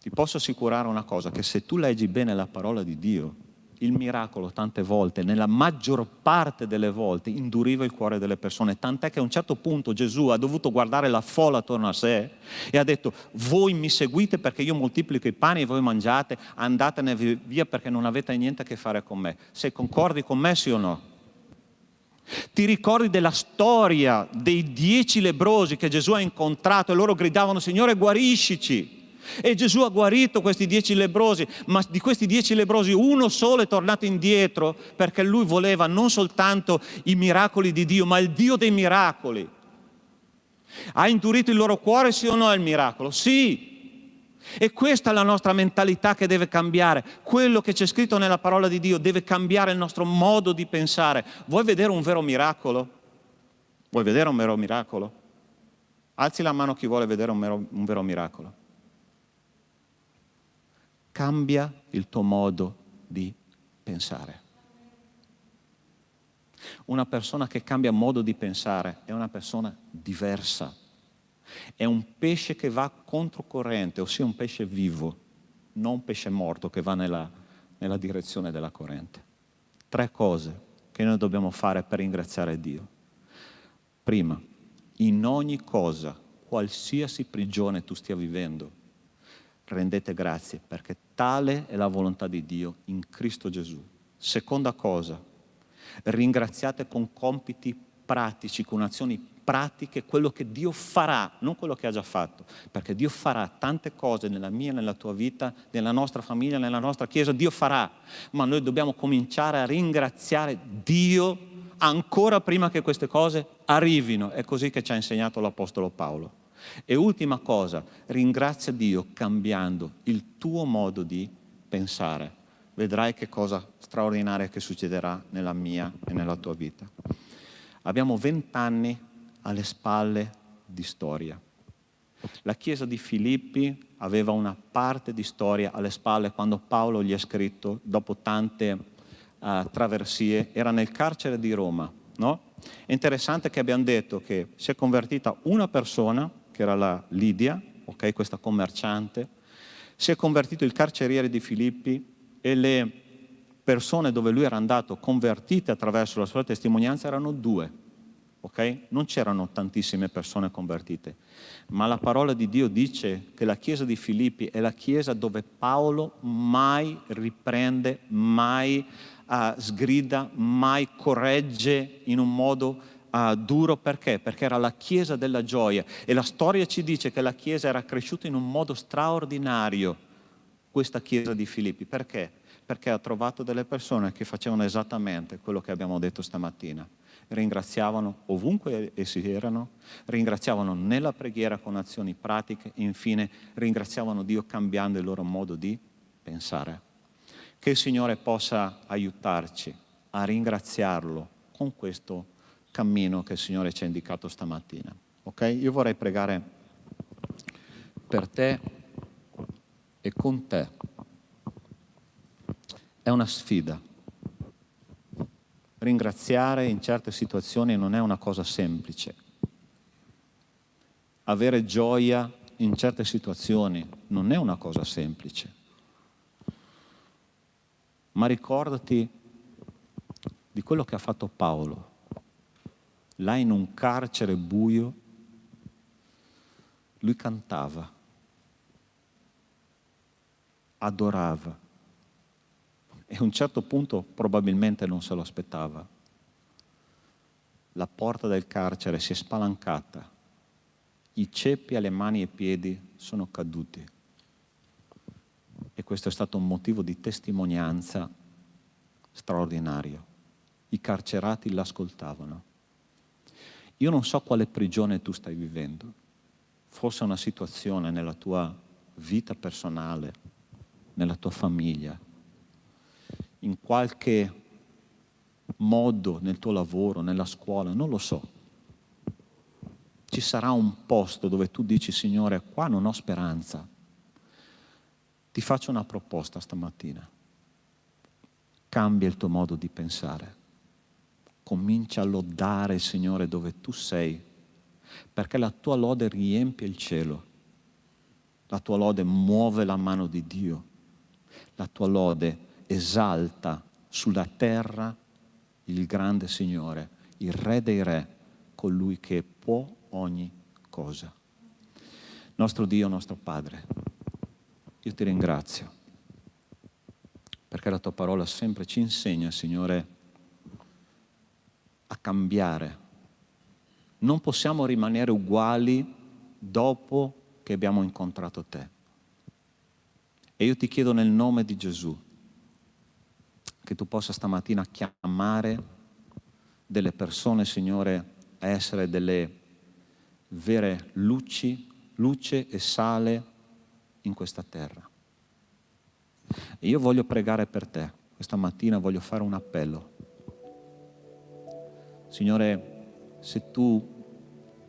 Ti posso assicurare una cosa, che se tu leggi bene la parola di Dio, il miracolo tante volte, nella maggior parte delle volte, induriva il cuore delle persone, tant'è che a un certo punto Gesù ha dovuto guardare la folla attorno a sé e ha detto: voi mi seguite perché io moltiplico i pani e voi mangiate, andatene via perché non avete niente a che fare con me. Se concordi con me, sì o no? Ti ricordi della storia dei 10 lebbrosi che Gesù ha incontrato e loro gridavano: Signore, guariscici? E Gesù ha guarito questi 10 lebbrosi, ma di questi 10 lebbrosi uno solo è tornato indietro perché lui voleva non soltanto i miracoli di Dio, ma il Dio dei miracoli. Ha indurito il loro cuore, sì o no, il miracolo? Sì. E questa è la nostra mentalità che deve cambiare. Quello che c'è scritto nella parola di Dio deve cambiare il nostro modo di pensare. Vuoi vedere un vero miracolo? Vuoi vedere un vero miracolo? Alzi la mano chi vuole vedere un vero miracolo. Cambia il tuo modo di pensare. Una persona che cambia modo di pensare è una persona diversa. È un pesce che va controcorrente, ossia un pesce vivo, non un pesce morto che va nella direzione della corrente. 3 cose che noi dobbiamo fare per ringraziare Dio. Prima, in ogni cosa, qualsiasi prigione tu stia vivendo, rendete grazie, perché tale è la volontà di Dio in Cristo Gesù. Seconda cosa, ringraziate con compiti pratici, con azioni pratiche, quello che Dio farà, non quello che ha già fatto, perché Dio farà tante cose nella mia, nella tua vita, nella nostra famiglia, nella nostra chiesa, Dio farà, ma noi dobbiamo cominciare a ringraziare Dio ancora prima che queste cose arrivino. È così che ci ha insegnato l'Apostolo Paolo. E ultima cosa, ringrazia Dio cambiando il tuo modo di pensare. Vedrai che cosa straordinaria che succederà nella mia e nella tua vita. Abbiamo 20 anni alle spalle di storia. La chiesa di Filippi aveva una parte di storia alle spalle quando Paolo gli ha scritto, dopo tante traversie, era nel carcere di Roma, no? È interessante che abbiamo detto che si è convertita una persona, che era la Lidia, ok, questa commerciante, si è convertito il carceriere di Filippi e le persone dove lui era andato convertite attraverso la sua testimonianza erano 2, ok? Non c'erano tantissime persone convertite, ma la parola di Dio dice che la chiesa di Filippi è la chiesa dove Paolo mai riprende, mai sgrida, mai corregge in un modo duro. Perché? Perché era la chiesa della gioia, e la storia ci dice che la chiesa era cresciuta in un modo straordinario, questa chiesa di Filippi. Perché? Perché ha trovato delle persone che facevano esattamente quello che abbiamo detto stamattina. Ringraziavano ovunque essi erano, ringraziavano nella preghiera con azioni pratiche e infine ringraziavano Dio cambiando il loro modo di pensare. Che il Signore possa aiutarci a ringraziarlo con questo cammino che il Signore ci ha indicato stamattina. Ok? Io vorrei pregare per te e con te. È una sfida. Ringraziare in certe situazioni non è una cosa semplice. Avere gioia in certe situazioni non è una cosa semplice. Ma ricordati di quello che ha fatto Paolo. Là in un carcere buio, lui cantava, adorava. E a un certo punto probabilmente non se lo aspettava. La porta del carcere si è spalancata, i ceppi alle mani e ai piedi sono caduti. E questo è stato un motivo di testimonianza straordinario. I carcerati l'ascoltavano. Io non so quale prigione tu stai vivendo, forse una situazione nella tua vita personale, nella tua famiglia, in qualche modo nel tuo lavoro, nella scuola, non lo so. Ci sarà un posto dove tu dici: Signore, qua non ho speranza. Ti faccio una proposta stamattina. Cambia il tuo modo di pensare. Comincia a lodare il Signore dove tu sei, perché la tua lode riempie il cielo. La tua lode muove la mano di Dio. La tua lode esalta sulla terra il grande Signore, il Re dei Re, colui che può ogni cosa. Nostro Dio, nostro Padre, io ti ringrazio perché la tua parola sempre ci insegna, Signore, a cambiare. Non possiamo rimanere uguali dopo che abbiamo incontrato te. E io ti chiedo nel nome di Gesù che tu possa stamattina chiamare delle persone, Signore, a essere delle vere luce e sale in questa terra. E io voglio pregare per te. Questa mattina voglio fare un appello. Signore, se tu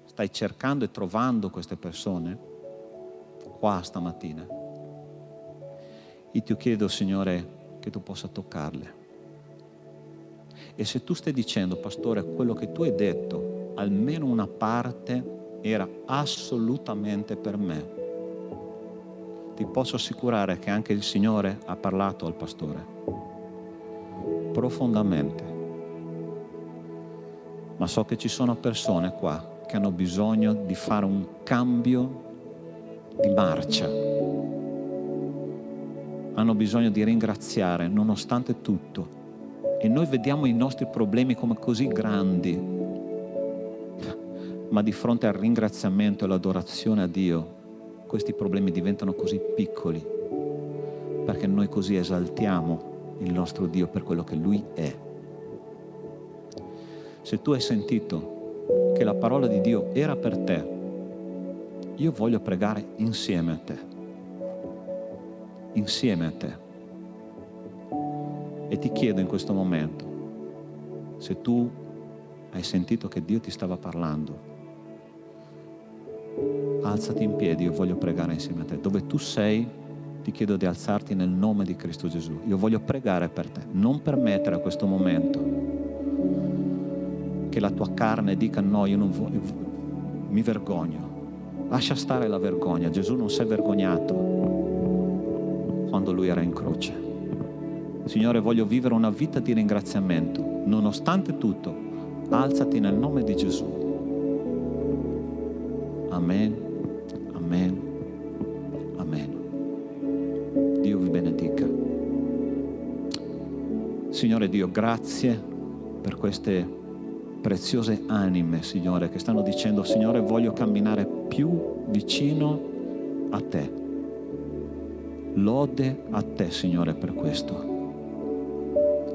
stai cercando e trovando queste persone qua stamattina, io ti chiedo, Signore, che tu possa toccarle. E se tu stai dicendo: Pastore, quello che tu hai detto, almeno una parte era assolutamente per me, ti posso assicurare che anche il Signore ha parlato al pastore profondamente. Ma so che ci sono persone qua che hanno bisogno di fare un cambio di marcia. Hanno bisogno di ringraziare nonostante tutto. E noi vediamo i nostri problemi come così grandi, ma di fronte al ringraziamento e all'adorazione a Dio, questi problemi diventano così piccoli, perché noi così esaltiamo il nostro Dio per quello che Lui è. Se tu hai sentito che la parola di Dio era per te, io voglio pregare insieme a te. Insieme a te. E ti chiedo in questo momento, se tu hai sentito che Dio ti stava parlando, alzati in piedi, io voglio pregare insieme a te. Dove tu sei, ti chiedo di alzarti nel nome di Cristo Gesù. Io voglio pregare per te. Non permettere a questo momento che la tua carne dica no, io non voglio, mi vergogno. Lascia stare la vergogna. Gesù non si è vergognato quando lui era in croce. Signore, voglio vivere una vita di ringraziamento. Nonostante tutto, alzati nel nome di Gesù. Amen, amen, amen. Dio vi benedica. Signore Dio, grazie per queste preziose anime, Signore, che stanno dicendo: Signore, voglio camminare più vicino a te. Lode a te, Signore, per questo.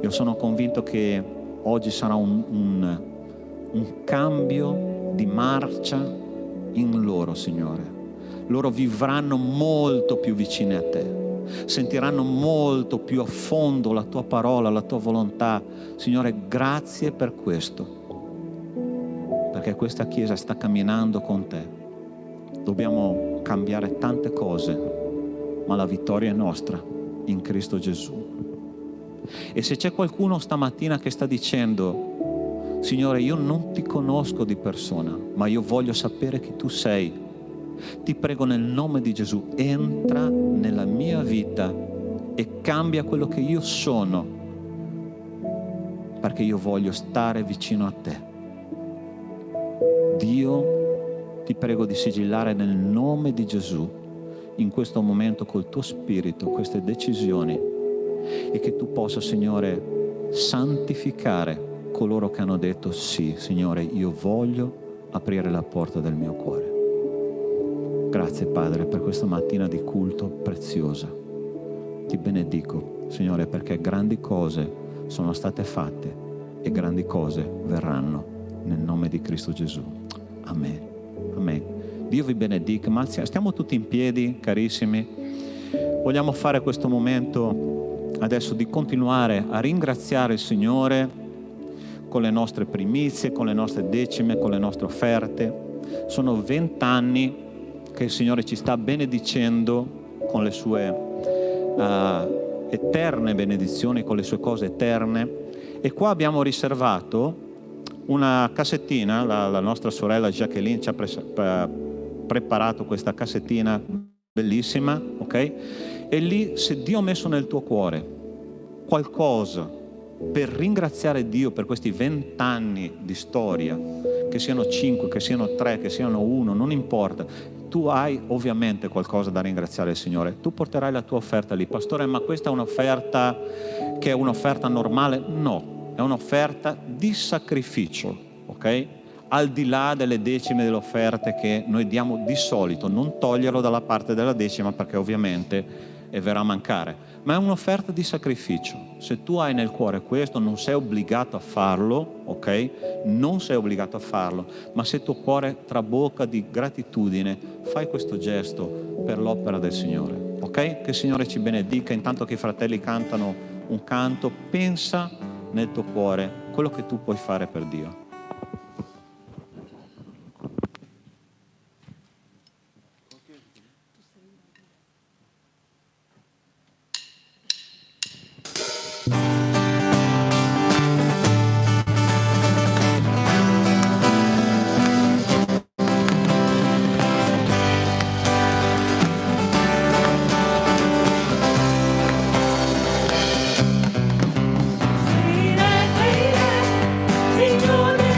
Io sono convinto che oggi sarà un cambio di marcia in loro, Signore. Loro vivranno molto più vicini a te, sentiranno molto più a fondo la tua parola, la tua volontà. Signore, grazie per questo, perché questa Chiesa sta camminando con te. Dobbiamo cambiare tante cose, ma la vittoria è nostra in Cristo Gesù. E se c'è qualcuno stamattina che sta dicendo: Signore, io non ti conosco di persona, ma io voglio sapere chi tu sei, ti prego nel nome di Gesù, entra nella mia vita e cambia quello che io sono, perché io voglio stare vicino a te. Dio, ti prego di sigillare nel nome di Gesù in questo momento col tuo spirito queste decisioni, e che tu possa, Signore, santificare coloro che hanno detto: sì, Signore, io voglio aprire la porta del mio cuore. Grazie, Padre, per questa mattina di culto preziosa. Ti benedico, Signore, perché grandi cose sono state fatte e grandi cose verranno nel nome di Cristo Gesù. Amen. Amen. Dio vi benedica. Ma stiamo tutti in piedi, carissimi. Vogliamo fare questo momento adesso di continuare a ringraziare il Signore con le nostre primizie, con le nostre decime, con le nostre offerte. Sono 20 anni che il Signore ci sta benedicendo con le sue eterne benedizioni, con le sue cose eterne. E qua abbiamo riservato una cassettina, la nostra sorella Jacqueline ci ha preparato questa cassettina bellissima, ok? E lì, se Dio ha messo nel tuo cuore qualcosa per ringraziare Dio per questi 20 anni di storia, che siano 5, che siano 3, che siano 1, non importa, tu hai ovviamente qualcosa da ringraziare il Signore. Tu porterai la tua offerta lì. Pastore, ma questa è un'offerta che è un'offerta normale? No, è un'offerta di sacrificio, ok? Al di là delle decime delle offerte che noi diamo di solito, non toglierlo dalla parte della decima, perché ovviamente verrà a mancare, ma è un'offerta di sacrificio. Se tu hai nel cuore questo, non sei obbligato a farlo, ok? Non sei obbligato a farlo, ma se il tuo cuore trabocca di gratitudine, fai questo gesto per l'opera del Signore, ok? Che il Signore ci benedica. Intanto che i fratelli cantano un canto, pensa nel tuo cuore quello che tu puoi fare per Dio.
Signore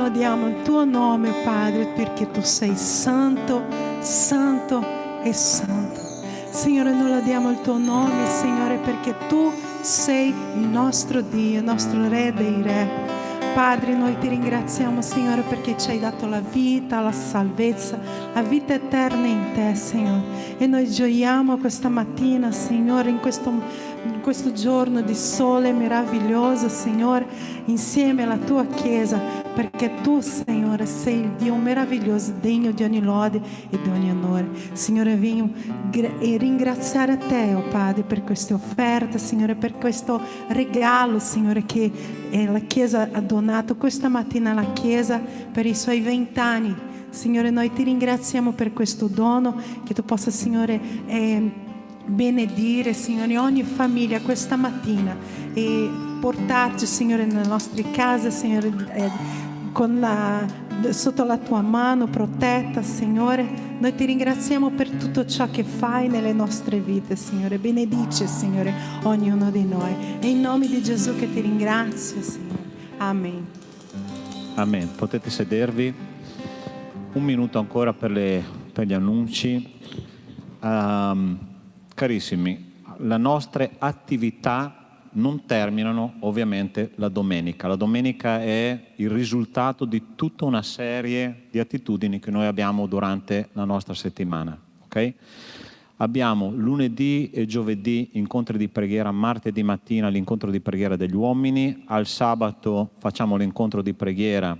lodiamo il tuo nome, Padre, perché tu sei santo, santo e santo. Signore, noi lodiamo il tuo nome, Signore, perché tu sei il nostro Dio, il nostro Re dei Re. Padre, noi ti ringraziamo, Signore, perché ci hai dato la vita, la salvezza, la vita eterna in te, Signore. E noi gioiamo questa mattina, Signore, in questo giorno di sole meraviglioso, Signore, insieme alla tua Chiesa, perché tu, Signore, sei il Dio meraviglioso, degno di ogni lode e di ogni onore. Signore, vengo e ringraziare te, oh Padre, per queste offerte, Signore, per questo regalo, Signore, che la Chiesa ha donato questa mattina alla Chiesa per i suoi 20 anni. Signore, noi ti ringraziamo per questo dono, che tu possa, Signore, benedire, Signore, ogni famiglia questa mattina e portarci, Signore, nelle nostre case, Signore, sotto la tua mano protetta, Signore. Noi ti ringraziamo per tutto ciò che fai nelle nostre vite, Signore. Benedice, Signore, ognuno di noi. È in nome di Gesù che ti ringrazio, Signore. Amen.
Amen. Potete sedervi. Un minuto ancora per gli annunci. Carissimi, le nostre attività non terminano ovviamente la domenica. La domenica è il risultato di tutta una serie di attitudini che noi abbiamo durante la nostra settimana. Okay? Abbiamo lunedì e giovedì incontri di preghiera, martedì mattina l'incontro di preghiera degli uomini, al sabato facciamo l'incontro di preghiera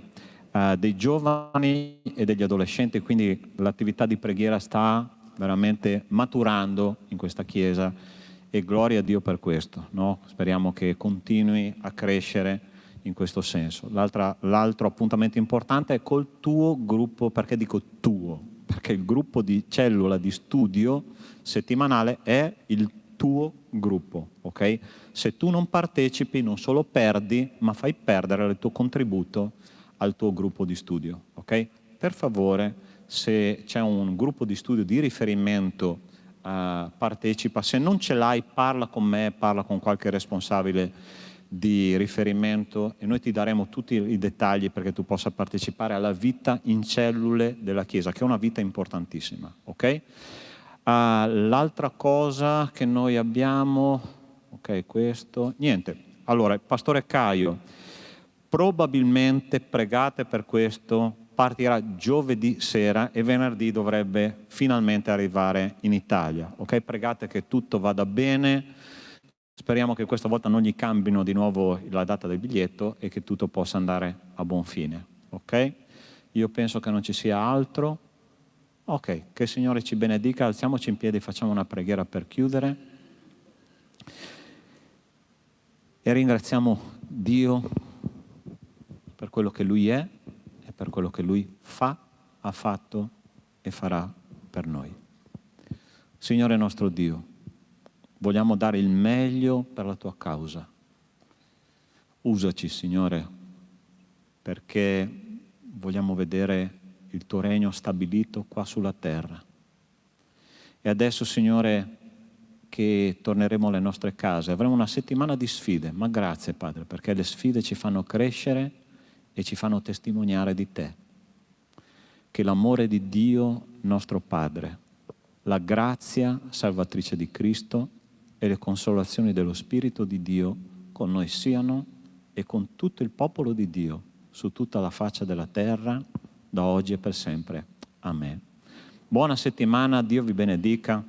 dei giovani e degli adolescenti, quindi l'attività di preghiera sta veramente maturando in questa Chiesa e gloria a Dio per questo, no? Speriamo che continui a crescere in questo senso. L'altro appuntamento importante è col tuo gruppo. Perché dico tuo? Perché il gruppo di cellula di studio settimanale è il tuo gruppo, ok? Se tu non partecipi non solo perdi, ma fai perdere il tuo contributo al tuo gruppo di studio, ok? Per favore, se c'è un gruppo di studio di riferimento, partecipa. Se non ce l'hai, parla con me, parla con qualche responsabile di riferimento e noi ti daremo tutti i dettagli perché tu possa partecipare alla vita in cellule della Chiesa, che è una vita importantissima, ok? L'altra cosa che noi abbiamo, ok, questo, niente. Allora, il Pastore Caio, probabilmente, pregate per questo, partirà giovedì sera e venerdì dovrebbe finalmente arrivare in Italia. Ok? Pregate che tutto vada bene. Speriamo che questa volta non gli cambino di nuovo la data del biglietto e che tutto possa andare a buon fine. Ok? Io penso che non ci sia altro. Ok, che il Signore ci benedica. Alziamoci in piedi e facciamo una preghiera per chiudere. E ringraziamo Dio per quello che Lui è, per quello che Lui fa, ha fatto e farà per noi. Signore nostro Dio, vogliamo dare il meglio per la Tua causa. Usaci, Signore, perché vogliamo vedere il Tuo regno stabilito qua sulla terra. E adesso, Signore, che torneremo alle nostre case, avremo una settimana di sfide, ma grazie, Padre, perché le sfide ci fanno crescere e ci fanno testimoniare di Te. Che l'amore di Dio, nostro Padre, la grazia salvatrice di Cristo e le consolazioni dello Spirito di Dio con noi siano e con tutto il popolo di Dio su tutta la faccia della terra, da oggi e per sempre. Amen. Buona settimana, Dio vi benedica.